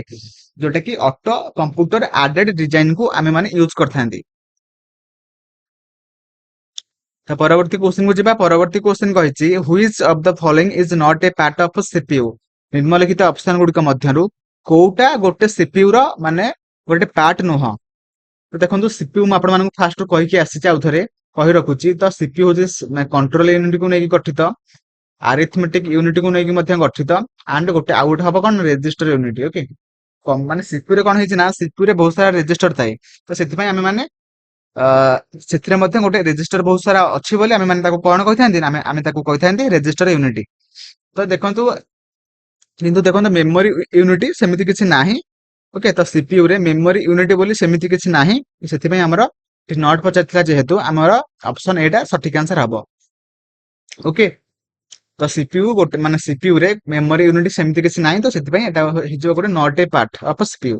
ଯୋଉଟା କି ଅଟୋ କମ୍ପ୍ୟୁଟର ଆଡେଡ ଡିଜାଇନ କୁ ଆମେ ମାନେ ୟୁଜ କରିଥାନ୍ତି। ତ ପରବର୍ତ୍ତୀ କ୍ୱେଶ୍ଚିନ୍ କୁ ଯିବା। ପରବର୍ତ୍ତୀ କ୍ୱେଶ୍ଚିନ୍ କହିଛି which of the following is not a part of CPU. ନିମ୍ନଲିଖିତ ଅପସନ ଗୁଡିକ ମଧ୍ୟରୁ କୋଉଟା ଗୋଟେ ସିପିୟୁ ର ମାନେ ଗୋଟେ ପାର୍ଟ ନୁହଁ? ତ ଦେଖନ୍ତୁ ସିପିୟୁ ମୁଁ ଆପଣମାନଙ୍କୁ ଫାଷ୍ଟ କହିକି ଆସିଛି, ଆଉ ଥରେ କହି ରଖୁଛି। ତ ସିପିୟୁ ହଉଛି କଣ୍ଟ୍ରୋଲ ୟୁନିଟ କୁ ନେଇକି ଗଠିତ, ଆରିଥମେଟିକ ୟୁନିଟ କୁ ନେଇକି ମଧ୍ୟ ଗଠିତ, ଆଣ୍ଡ ଆଉ ଗୋଟେ ହବ କଣ ରେଜିଷ୍ଟର ୟୁନିଟ। ଓକେ, ମାନେ ସିପିୟୁ ରେ କଣ ହେଇଛି ନା ସିପିୟୁ ରେ ବହୁତ ସାରା ରେଜିଷ୍ଟର ଥାଏ। ତ ସେଥିପାଇଁ ଆମେ ମାନେ ଅ ସେଥିରେ ମଧ୍ୟ ଗୋଟେ ରେଜିଷ୍ଟର ବହୁତ ସାରା ଅଛି ବୋଲି ଆମେ ମାନେ ତାକୁ କଣ କହିଥାନ୍ତି ନା ଆମେ ତାକୁ କହିଥାନ୍ତି ରେଜିଷ୍ଟର ୟୁନିଟ। ତ ଦେଖନ୍ତୁ କିନ୍ତୁ ଦେଖନ୍ତୁ ମେମୋରି ୟୁନିଟ ସେମିତି କିଛି ନାହିଁ। ଓକେ, ତ ସିପିୟୁ ରେ ମେମୋରି ୟୁନିଟ ବୋଲି ସେମିତି କିଛି ନାହିଁ। ସେଥିପାଇଁ ଆମର ନଟ୍ ପଚାରିଥିଲା ଯେହେତୁ ଆମର ଅପସନ ଏଟା ସଠିକ ଆନ୍ସର ହବ। ଓକେ, ତ ସିପିୟୁ ଗୋଟେ ମାନେ ସିପିୟୁ ରେ ମେମୋରି ୟୁନିଟ ସେମିତି କିଛି ନାହିଁ। ତ ସେଥିପାଇଁ ଏଟା ହେଇଯିବ ଗୋଟେ not a part of CPU.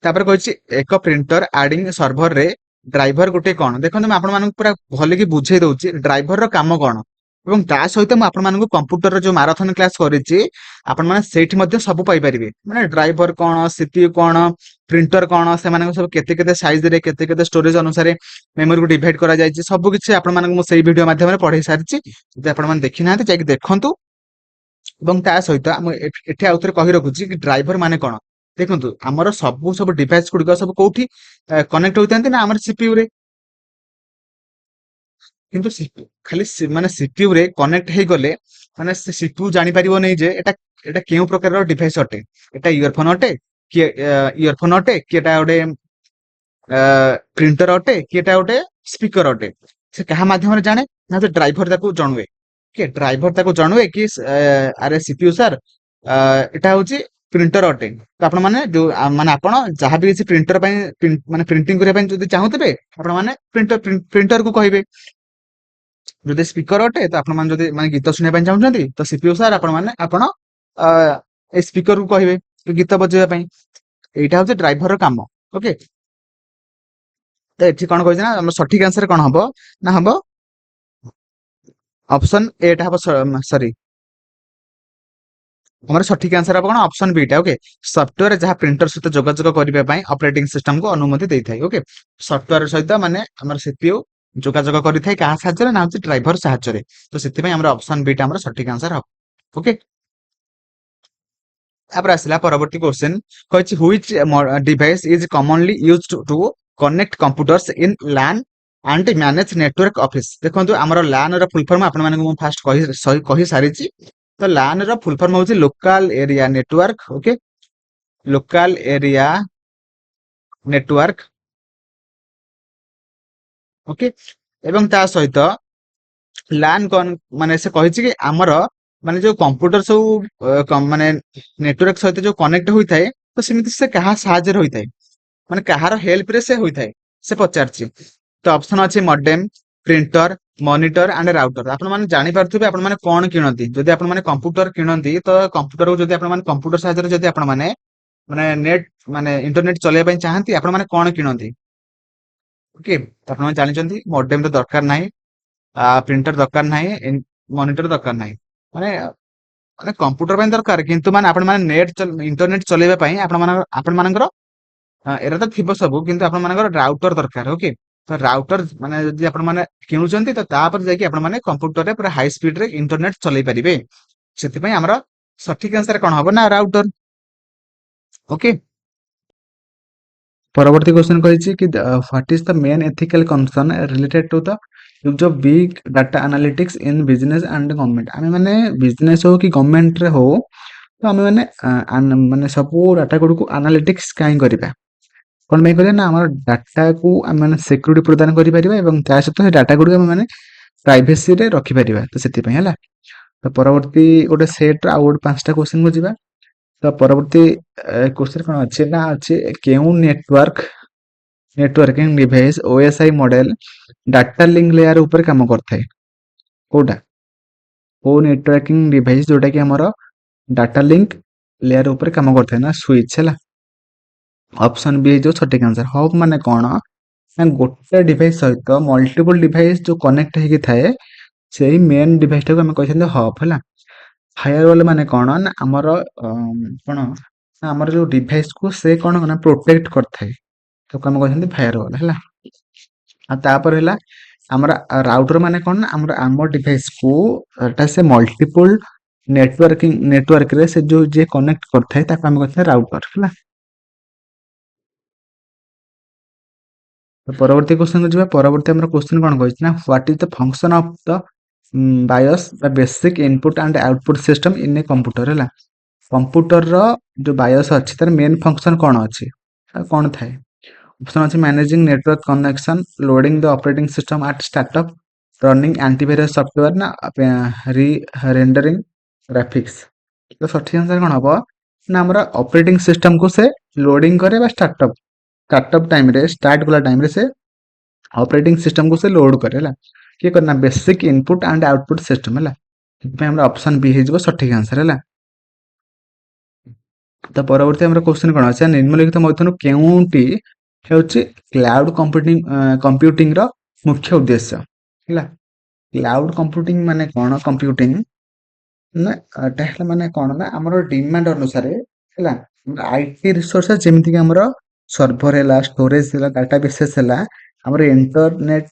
ତାପରେ କହିଛି ଏକ ପ୍ରିଣ୍ଟର ଆଡିଂ ସର୍ଭରରେ ଡ୍ରାଇଭର ଗୋଟେ କଣ? ଦେଖନ୍ତୁ ମୁଁ ଆପଣମାନଙ୍କୁ ପୁରା ଭଲକି ବୁଝେଇ ଦଉଛି ଡ୍ରାଇଭର ର କାମ କଣ, ଏବଂ ତା ସହିତ ମୁଁ ଆପଣମାନଙ୍କୁ କମ୍ପ୍ୟୁଟର ଯୋଉ ମାରାଥନ କ୍ଲାସ କରିଛି ଆପଣମାନେ ସେଇଠି ମଧ୍ୟ ସବୁ ପାଇପାରିବେ। ମାନେ ଡ୍ରାଇଭର କଣ, ସିପିୟୁ କଣ, ପ୍ରିଣ୍ଟର କଣ, ସେମାନଙ୍କ ସବୁ କେତେ କେତେ ସାଇଜ ରେ କେତେ କେତେ ଷ୍ଟୋରେଜ ଅନୁସାରେ ମେମୋରିକୁ ଡିଭାଇଡ କରାଯାଇଛି, ସବୁ କିଛି ଆପଣମାନଙ୍କୁ ମୁଁ ସେଇ ଭିଡିଓ ମାଧ୍ୟମରେ ପଢେଇ ସାରିଛି। ଯଦି ଆପଣମାନେ ଦେଖିନାହାନ୍ତି ଯାଇକି ଦେଖନ୍ତୁ। ଏବଂ ତା ସହିତ ମୁଁ ଏଠି ଆଉ ଥରେ କହି ରଖୁଛି କି ଡ୍ରାଇଭର ମାନେ କଣ। ଦେଖନ୍ତୁ ଆମର ସବୁ ଡିଭାଇସ ଗୁଡିକ ସବୁ କୋଉଠି କନେକ୍ଟ ହୋଇଥାନ୍ତି ନା ଆମର ସିପିୟୁ ରେ। କିନ୍ତୁ ଖାଲି ମାନେ ସିପିୟୁ ରେ କନେକ୍ଟ ହେଇଗଲେ ମାନେ ସେ ସିପିୟୁ ଜାଣିପାରିବ ନାହିଁ ଯେ ଏଟା କେଉଁ ପ୍ରକାରର ଡିଭାଇସ ଅଟେ। ଏଟା ଇୟରଫୋନ ଅଟେ କି ଇୟରଫୋନ ଅଟେ କି ଏଟା ଗୋଟେ ପ୍ରିଣ୍ଟର ଅଟେ କି ଏଟା ଗୋଟେ ସ୍ପିକର ଅଟେ। ସେ କାହା ମାଧ୍ୟମରେ ଜାଣେ ନା ସେ ଡ୍ରାଇଭର ତାକୁ ଜଣୁଏ। କି ଡ୍ରାଇଭର ତାକୁ ଜଣୁଏ କି ଆରେ ସିପିୟୁ ସାର୍ ଏଟା ହଉଛି ପ୍ରିଣ୍ଟର ଅଟେ। ତ ଆପଣ ମାନେ ଯୋଉ ମାନେ ଆପଣ ଯାହାବି କିଛି ପ୍ରିଣ୍ଟର ପାଇଁ ମାନେ ପ୍ରିଣ୍ଟିଂ କରିବା ପାଇଁ ଯଦି ଚାହୁଁଥିବେ ଆପଣ ମାନେ ପ୍ରିଣ୍ଟର କୁ କହିବେ। ଯଦି ସ୍ପିକର ଅଟେ ତ ଆପଣ ମାନେ ଯଦି ମାନେ ଗୀତ ଶୁଣିବା ପାଇଁ ଚାହୁଁଛନ୍ତି ତ ସିପିୟୁ ସାର୍ ଆପଣ ଏଇ ସ୍ପିକର କୁ କହିବେ ଗୀତ ବଜେଇବା ପାଇଁ। ଏଇଟା ହଉଛି ଡ୍ରାଇଭର ର କାମ। ଓକେ, ତ ଏଠି କଣ କହିଛି ନା ଆମର ସଠିକ ଆନ୍ସର କଣ ହବ ନା ହବ ଅପସନ ଏଟା ହବ ସରି ଆମର ସଠିକ ଆନ୍ସର ହବ କଣ ଅପସନ ବି ଟା। ଓକେ, ସଫ୍ଟୱେର ଯାହା ପ୍ରିଣ୍ଟର ସହିତ ଯୋଗାଯୋଗ କରିବା ପାଇଁ ଅପରେଟିଂ ସିଷ୍ଟମକୁ ଅନୁମତି ଦେଇଥାଏ। ଓକେ, ସଫ୍ଟୱେର ସହିତ ମାନେ ଆମର ସିପିୟୁ ଯୋଗାଯୋଗ କରିଥାଏ କାହା ସାହାଯ୍ୟରେ ନା ହଉଛି ଡ୍ରାଇଭର ସାହାଯ୍ୟରେ। ତ ସେଥିପାଇଁ ଆମର ଅପସନ ବି ଟା ଆମର ସଠିକ ଆନ୍ସର ହବ। ଓକେ, ତାପରେ ଆସିଲା ପରବର୍ତ୍ତୀ କ୍ୱେଶ୍ଚନ କହିଛି which device is commonly used to connect computers in LAN and manage network office. ଦେଖନ୍ତୁ ଆମର ଲାନ୍ ର ଫୁଲ ଫର୍ମ ଆପଣମାନଙ୍କୁ ମୁଁ ଫାଷ୍ଟ କହି ସାରିଛି। ତ ଲାନ୍ ର ଫୁଲ ଫର୍ମ ହଉଛି local area network. Okay, local area network. Okay, ଏବଂ ତା ସହିତ ଲାନ୍ କନ ମାନେ ସେ କହିଛି କି ଆମର ମାନେ ଯୋଉ କମ୍ପ୍ୟୁଟର ସବୁ ମାନେ ନେଟୱାର୍କ ସହିତ ଯୋଉ କନେକ୍ଟ ହୋଇଥାଏ ତ ସେମିତି ସେ କାହା ସାହାଯ୍ୟରେ ହୋଇଥାଏ, ମାନେ କାହାର ହେଲ୍ପ ରେ ସେ ହୋଇଥାଏ ସେ ପଚାରିଛି। ତ ଅପସନ ଅଛି ମଡେମ, ପ୍ରିଣ୍ଟର, ମନିଟର ଆଣ୍ଡ ରାଉଟର। ଆପଣ ମାନେ ଜାଣିପାରୁଥିବେ ଆପଣ ମାନେ କଣ କିଣନ୍ତି। ଯଦି ଆପଣ ମାନେ କମ୍ପ୍ୟୁଟର କିଣନ୍ତି ତ କମ୍ପ୍ୟୁଟରକୁ ଯଦି ଆପଣ ମାନେ କମ୍ପ୍ୟୁଟର ସାହାଯ୍ୟରେ ଯଦି ଆପଣ ମାନେ ନେଟ ଇଣ୍ଟରନେଟ ଚଲେଇବା ପାଇଁ ଚାହାନ୍ତି ଆପଣ ମାନେ କଣ କିଣନ୍ତି। ଓକେ, ଆପଣ ମାନେ ଜାଣିଛନ୍ତି ମୋଡେମ ର ଦରକାର ନାହିଁ, ପ୍ରିଣ୍ଟର ଦରକାର ନାହିଁ, ମନିଟର ଦରକାର ନାହିଁ। ମାନେ ମାନେ କମ୍ପ୍ୟୁଟର ପାଇଁ ଦରକାର, କିନ୍ତୁ ମାନେ ଆପଣ ମାନେ ଇଣ୍ଟରନେଟ ଚଲେଇବା ପାଇଁ ଆପଣ ମାନଙ୍କର ଏରା ତ ଥିବ ସବୁ, କିନ୍ତୁ ଆପଣ ମାନଙ୍କର ରାଉଟର ଦରକାର। ଓକେ, ତ ରାଉଟର ମାନେ ଯଦି ଆପଣ ମାନେ କିଣୁଛନ୍ତି ତ ତାପରେ ଯାଇକି ଆପଣ ମାନେ କମ୍ପ୍ୟୁଟରରେ ପୁରା ହାଇ ସ୍ପିଡ ରେ ଇଣ୍ଟରନେଟ ଚଲେଇ ପାରିବେ। ସେଥିପାଇଁ ଆମର ସଠିକ ଆନ୍ସର କଣ ହବ ନା ରାଉଟର। ଓକେ, ପରବର୍ତ୍ତୀ କ୍वेଶ୍ଚନ କହିଛି କି what is the main ethical concern related to the use of big data analytics in business and government. ଆମେ ମାନେ ବିଜନେସ ହଉ କି ଗଭର୍ଣ୍ଣମେଣ୍ଟରେ ହଉ ତ ଆମେ ମାନେ ସବୁ ଡାଟା ଗୁଡିକୁ ଆନାଲିଟିକ୍ସ କାହିଁ କରିବା, କଣ ପାଇଁ କରିବା ନା ଆମର ଡାଟାକୁ ଆମେ ମାନେ ସିକ୍ୟୁରିଟି ପ୍ରଦାନ କରିପାରିବା ଏବଂ ତା ସହିତ ସେ ଡାଟା ଗୁଡିକୁ ଆମେ ମାନେ ପ୍ରାଇଭେସିରେ ରଖିପାରିବା। ତ ସେଥିପାଇଁ ହେଲା। ତ ପରବର୍ତ୍ତୀ ଗୋଟେ ସେଟ୍ ଆଉ ଗୋଟେ 5ଟା କ୍ୱେଶ୍ଚନକୁ ଯିବା। ତ ପରବର୍ତ୍ତୀ କ୍ୱେଶ୍ଚନ କଣ ଅଛି ନା ଅଛି କେଉଁ networking device OSI model data link layer ଉପରେ କାମ କରିଥାଏ। କୋଉଟା କୋଉ ନେଟୱାର୍କିଂ ଡିଭାଇସ ଯୋଉଟା କି ଆମର ଡାଟା ଲିଙ୍କ ଲେୟାର ଉପରେ କାମ କରିଥାଏ ନା ସୁଇଚ ହେଲା। ଅପସନ ବି ହେଇଯିବ ସଠିକ ଆନ୍ସର। ହବ୍ ମାନେ କଣ ନା ଗୋଟେ ଡିଭାଇସ ସହିତ ମଲ୍ଟିପୁଲ ଡିଭାଇସ ଯୋଉ କନେକ୍ଟ ହେଇକି ଥାଏ ସେଇ ମେନ୍ ଡିଭାଇସ ଟାକୁ ଆମେ କହିଥାନ୍ତି ହବ୍ ହେଲା। ଫାୟାରୱାଲ ମାନେ କଣ ନା ଆମର କଣ ନା ଆମର ଯୋଉ ଡିଭାଇସ କୁ ସେ କଣ ନା ପ୍ରୋଟେକ୍ଟ କରିଥାଏ, ତାକୁ ଆମେ କହିଥାନ୍ତି ଫାୟାରୱାଲ ହେଲା। ଆଉ ତାପରେ ହେଲା ଆମର ରାଉଟର ମାନେ କଣ ନା ଆମର ଆମ ଡିଭାଇସ କୁ ସେ ମଲ୍ଟିପୁଲ ନେଟୱାର୍କରେ ସେ ଯୋଉ ଯିଏ କନେକ୍ଟ କରିଥାଏ ତାକୁ ଆମେ କହିଥାନ୍ତି ରାଉଟର ହେଲା। ପରବର୍ତ୍ତୀ କ୍ୱେଶ୍ଚନ ଯିବା। ପରବର୍ତ୍ତୀ ଆମର କ୍ୱେଶ୍ଚନ କଣ କହିଛି ନା what is the function of the BIOS ବା basic input and output system in a computer ହେଲା। କମ୍ପ୍ୟୁଟରର ଯୋଉ ବାୟସ୍ ଅଛି ତାର ମେନ୍ ଫଙ୍କସନ କଣ ଅଛି, କଣ ଥାଏ। ଅପସନ ଅଛି managing network connection, loading the operating system at startup, running antivirus software ନା ରେଣ୍ଡରିଂ ଗ୍ରାଫିକ୍ସ। ତ ସଠିକ ଆନ୍ସର କଣ ହବ ନା ଆମର ଅପରେଟିଂ ସିଷ୍ଟମକୁ ସେ ଲୋଡିଂ କରେ ବା ଷ୍ଟାର୍ଟଅପ ଟାଇମରେ ଷ୍ଟାର୍ଟ କଲା ଟାଇମରେ ସେ ଅପରେଟିଂ ସିଷ୍ଟମକୁ ସେ ଲୋଡ କରେ ହେଲା। କିଏ କରେ ନା basic input and output system ହେଲା। ସେଥିପାଇଁ ଆମର ଅପସନ ବି ହେଇଯିବ ସଠିକ ଆନ୍ସର ହେଲା। ତ ପରବର୍ତ୍ତୀ ଆମର କ୍ୱେଶ୍ଚନ କଣ ଅଛି ନିମ୍ନଲିଖିତ ମଧ୍ୟରୁ କେଉଁଟି ହେଉଛି କ୍ଲାଉଡ କମ୍ପ୍ୟୁଟିଂ ର ମୁଖ୍ୟ ଉଦ୍ଦେଶ୍ୟ ହେଲା। କ୍ଲାଉଡ କମ୍ପ୍ୟୁଟିଂ ମାନେ କଣ, କମ୍ପ୍ୟୁଟିଂ ନା ଏଟା ହେଲା ମାନେ କଣ ନା ଆମର ଡିମାଣ୍ଡ ଅନୁସାରେ ହେଲା ଆଇଟି ରିସୋର୍ସ ଯେମିତିକି ଆମର ସର୍ଭର ହେଲା, ଷ୍ଟୋରେଜ ହେଲା, ଡାଟା ବେସେସ୍ ହେଲା, ଆମର ଇଣ୍ଟରନେଟ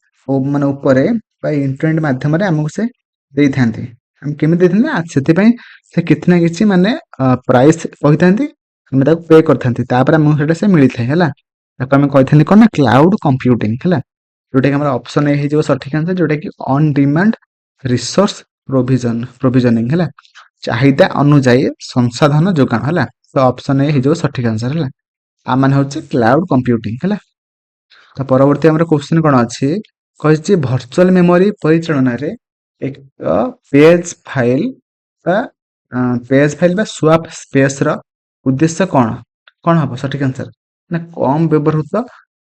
ମାନେ ଉପରେ ବା ଇଣ୍ଟରନେଟ ମାଧ୍ୟମରେ ଆମକୁ ସେ ଦେଇଥାନ୍ତି। ଆମେ କେମିତି ଦେଇଥାନ୍ତି ନା ସେଥିପାଇଁ ସେ କିଛି ନା କିଛି ମାନେ ପ୍ରାଇସ୍ କହିଥାନ୍ତି, ଆମେ ତାକୁ ପେ କରିଥାନ୍ତି, ତାପରେ ଆମକୁ ସେଟା ସେ ମିଳିଥାଏ ହେଲା। ତାକୁ ଆମେ କହିଥାନ୍ତି କଣ ନା କ୍ଲାଉଡ କମ୍ପ୍ୟୁଟିଂ ହେଲା। ଯୋଉଟା କି ଆମର ଅପସନ ଏ ହେଇଯିବ ସଠିକ ଆନ୍ସର, ଯୋଉଟା କି ଅନ୍ ଡିମାଣ୍ଡ ରିସୋର୍ସ ପ୍ରୋଭିଜନିଂ ହେଲା। ଚାହିଦା ଅନୁଯାୟୀ ସଂସାଧନ ଯୋଗାଣ ହେଲା। ତ ଅପସନ ଏ ହେଇଯିବ ସଠିକ ଆନ୍ସର ହେଲା। ଆ ମାନେ ହଉଛି କ୍ଲାଉଡ କମ୍ପ୍ୟୁଟିଂ ହେଲା। ତ ପରବର୍ତ୍ତୀ ଆମର କ୍ୱେଶ୍ଚନ କଣ ଅଛି କହିଛି ଭର୍ଚୁଆଲ ମେମୋରି ପରିଚାଳନାରେ ଏକ ପେଜ ଫାଇଲ ବା ସ୍ୱାପ ସ୍ପେସ ର ଉଦ୍ଦେଶ୍ୟ କଣ, କଣ ହବ ସଠିକ ଆନ୍ସର ନା କମ ବ୍ୟବହୃତ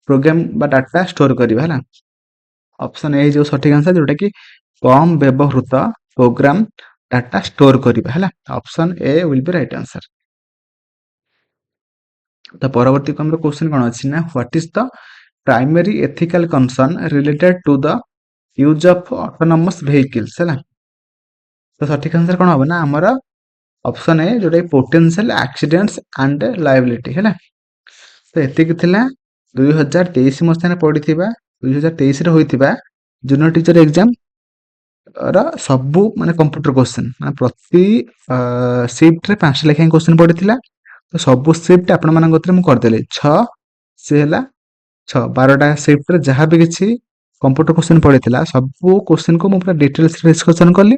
ପ୍ରୋଗ୍ରାମ ବା ଡାଟା ଷ୍ଟୋର କରିବା ହେଲା। ଅପସନ ଏ ହେଇଯିବ ସଠିକ ଆନ୍ସର, ଯୋଉଟା କି କମ ବ୍ୟବହୃତ ପ୍ରୋଗ୍ରାମ ଡାଟା ଷ୍ଟୋର କରିବା ହେଲା। Option A will B right answer. ତ ପରବର୍ତ୍ତୀ ଆମର କ୍ୱେଶ୍ଚନ କଣ ଅଛି ନା what is the primary ethical concern related to the use of autonomous vehicles ହେଲା। ତ ସଠିକ ଆନ୍ସର କଣ ହବ ନା ଆମର ଅପସନ ଏ, ଯୋଉଟା କି ପୋଟେନସିଆଲ ଆକ୍ସିଡେଣ୍ଟସ ଆଣ୍ଡ ଲାୟବିଲିଟି ହେଲା। ତ ଏତିକି ଥିଲା 2023 ମସିହାରେ ପଡିଥିବା 2023 ରେ ହୋଇଥିବା ଜୁନିୟର ଟିଚର ଏକ୍ଜାମ ର ସବୁ ମାନେ କମ୍ପ୍ୟୁଟର କ୍ୱେଶ୍ଚନ ମାନେ ପ୍ରତି ସିଫ୍ଟରେ 5ଟା ଲେଖାଏଁ କ୍ୱେଶ୍ଚନ ପଡିଥିଲା। ତ ସବୁ ସିଫ୍ଟ ଆପଣମାନଙ୍କ କତିରେ ମୁଁ କରିଦେଲି 6 ସେ ହେଲା 12ଟା ସିଫ୍ଟରେ ଯାହା ବି କିଛି କମ୍ପ୍ୟୁଟର କ୍ୱେଶ୍ଚନ ପଡିଥିଲା ସବୁ କ୍ୱେଶ୍ଚନକୁ ମୁଁ ପୁରା ଡିଟେଲ୍ସରେ ଡିସ୍କସନ କଲି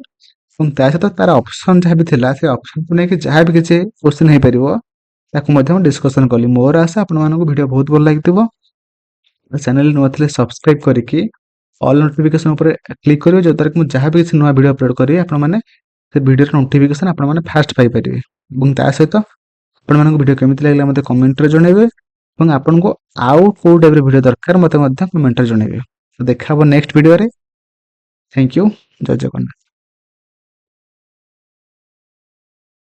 ଏବଂ ତା ସହିତ ତାର ଅପସନ ଯାହା ବି ଥିଲା ସେ ଅପସନକୁ ନେଇକି ଯାହା ବି କିଛି କ୍ୱେଶ୍ଚନ ହେଇପାରିବ ତାକୁ ମଧ୍ୟ ମୁଁ ଡିସ୍କସନ କଲି। ମୋର ଆଶା ଆପଣମାନଙ୍କୁ ଭିଡ଼ିଓ ବହୁତ ଭଲ ଲାଗିଥିବ। ଚ୍ୟାନେଲ ନୂଆ ଥିଲେ ସବସ୍କ୍ରାଇବ କରିକି ଅଲ୍ ନୋଟିଫିକେସନ ଉପରେ କ୍ଲିକ୍ କରିବେ, ଯଦ୍ୱାରା କି ମୁଁ ଯାହା ବି କିଛି ନୂଆ ଭିଡ଼ିଓ ଅପଲୋଡ଼ କରିବି ଆପଣମାନେ ସେ ଭିଡ଼ିଓର ନୋଟିଫିକେସନ ଆପଣମାନେ ଫାଷ୍ଟ ପାଇପାରିବେ। ଏବଂ ତା ସହିତ ଆପଣମାନଙ୍କୁ ଭିଡ଼ିଓ କେମିତି ଲାଗିଲା ମୋତେ କମେଣ୍ଟରେ ଜଣାଇବେ ଏବଂ ଆପଣଙ୍କୁ ଆଉ କୋଉ ଟାଇପର ଭିଡ଼ିଓ ଦରକାର ମୋତେ ମଧ୍ୟ କମେଣ୍ଟରେ ଜଣାଇବେ। ଦେଖା ହବ ନେକ୍ସଟ ଭିଡ଼ିଓରେ। Thank you. ଜୟ ଜଗନ୍ନାଥ।